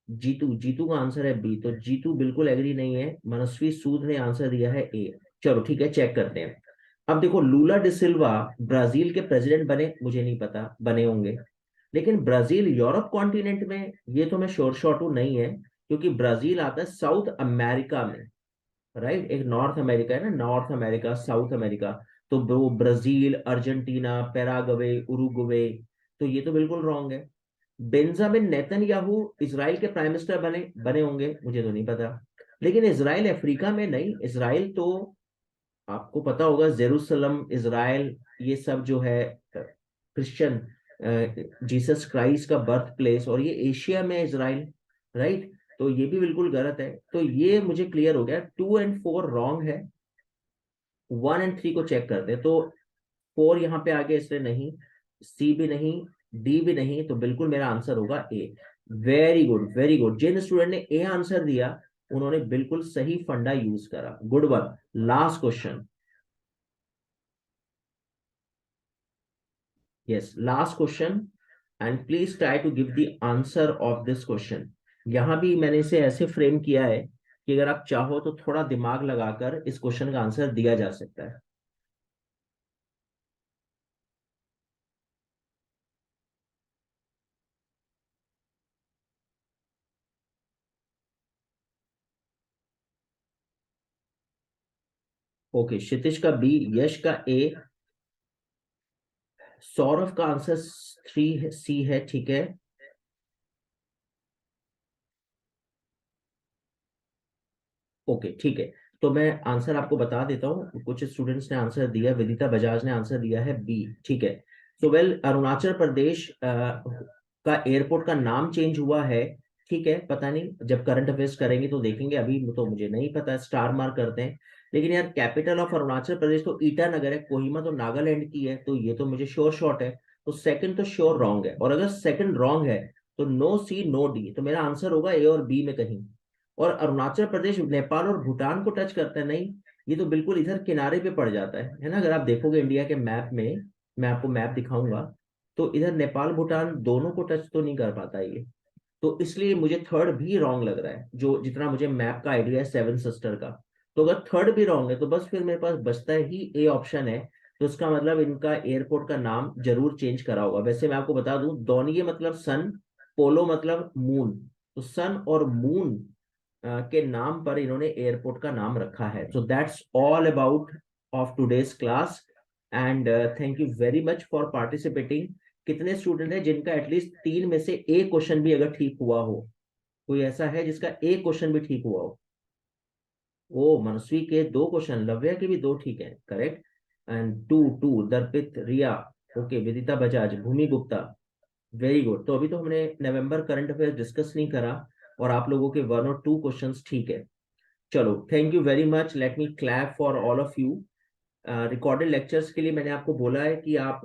जीतू, जीतू का आंसर है बी। तो जीतू बिल्कुल एग्री नहीं है। मनस्वी सूद ने आंसर दिया है ए। चलो ठीक है, चेक करते हैं। अब देखो, लूला डिसिल्वा ब्राजील के प्रेसिडेंट बने, मुझे नहीं पता, बने होंगे। लेकिन ब्राजील यूरोप कॉन्टिनेंट में, ये तो मैं श्योर शॉट हूं नहीं है, क्योंकि ब्राजील आता है साउथ अमेरिका में। राइट, एक नॉर्थ अमेरिका है ना, नॉर्थ अमेरिका, साउथ अमेरिका। तो वो ब्राजील, अर्जेंटीना, पैराग्वे, उरुग्वे। तो ये तो बिल्कुल रॉन्ग है। बेंजामिन नेतन्याहू इसराइल के प्राइम मिनिस्टर बने बने होंगे, मुझे तो नहीं पता। लेकिन इसराइल अफ्रीका में नहीं, इसराइल तो आपको पता होगा, जेरूसलम, इसराइल, ये सब जो है क्रिश्चियन, जीसस क्राइस्ट का बर्थ प्लेस, और ये एशिया में है इसराइल। राइट, तो ये भी बिल्कुल गलत है। तो ये मुझे क्लियर हो गया, 2 और 4 रॉन्ग है। 1 और 3 को चेक करते हैं। तो 4 यहाँ पे आगे, इसलिए नहीं। सी भी नहीं, डी भी नहीं, तो बिल्कुल मेरा आंसर होगा A. Very good, very good. जिन स्टूडेंट ने ए आंसर दिया उन्होंने बिल्कुल सही फंडा यूज करा, good work. Last question. Yes, last question. And please try to give the answer of this question. यहां भी मैंने इसे ऐसे फ्रेम किया है कि अगर आप चाहो तो थोड़ा दिमाग लगाकर इस क्वेश्चन का आंसर दिया जा सकता है। ओके, क्षितिज का बी, यश का ए, सौरभ का आंसर 3 सी है। ठीक है, ओके ठीक है, तो मैं आंसर आपको बता देता हूँ। कुछ स्टूडेंट्स ने आंसर दिया, विदिता बजाज ने आंसर दिया है बी। ठीक है, तो वेल अरुणाचल प्रदेश का एयरपोर्ट का नाम चेंज हुआ है। ठीक है, पता नहीं, जब करंट अफेयर्स करेंगे तो देखेंगे, अभी तो मुझे नहीं पता, स्टार मार्क करते हैं। लेकिन यार कैपिटल ऑफ अरुणाचल प्रदेश तो ईटानगर है, कोहिमा तो नागालैंड की है, तो ये तो मुझे श्योर शॉट है। तो सेकंड तो श्योर रॉन्ग है, और अगर सेकंड रॉन्ग है तो नो सी नो डी, तो मेरा आंसर होगा ए और बी में कहीं। और अरुणाचल प्रदेश नेपाल और भूटान को टच करता है, नहीं, ये तो बिल्कुल इधर किनारे पे पड़ जाता है ना। अगर आप देखोगे इंडिया के मैप में, मैं आपको मैप दिखाऊंगा, तो इधर नेपाल भूटान दोनों को टच तो नहीं कर पाता है ये। तो इसलिए मुझे थर्ड भी रॉन्ग लग रहा है, जो जितना मुझे मैप का आइडिया है सेवन सिस्टर का। तो अगर थर्ड भी रॉन्ग है तो बस फिर मेरे पास बचता है ही ए ऑप्शन है। तो इसका मतलब इनका एयरपोर्ट का नाम जरूर चेंज करा होगा। वैसे मैं आपको बता दूं, दोनिये मतलब सन, पोलो मतलब मून, तो सन और मून के नाम पर इन्होंने एयरपोर्ट का नाम रखा है। So that's all about of today's class, and thank you very much for participating. कितने स्टूडेंट हैं जिनका एटलीस्ट तीन में से एक क्वेश्चन भी अगर ठीक हुआ हो? कोई ऐसा है जिसका एक क्वेश्चन भी ठीक हुआ हो? ओ, मनस्वी के दो क्वेश्चन, लव्या के भी दो ठीक है, correct. And to to Darpit, Riya, okay, Vidita Bajaj, Bhumi Gupta, very good. तो अभी तो हमने नवंबर करंट अफेयर डिस्कस नहीं करा, और आप लोगों के वन और टू क्वेश्चंस ठीक है। चलो, thank you very much, let me clap for all of you. Recorded lectures के लिए मैंने आपको बोला है कि आप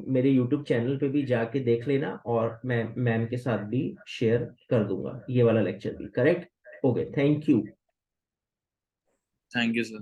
मेरे यूट्यूब चैनल पे भी जाके देख लेना, और मैं मैम के साथ भी शेयर कर दूंगा ये वाला लेक्चर भी, correct. Okay, thank you. Thank you, sir.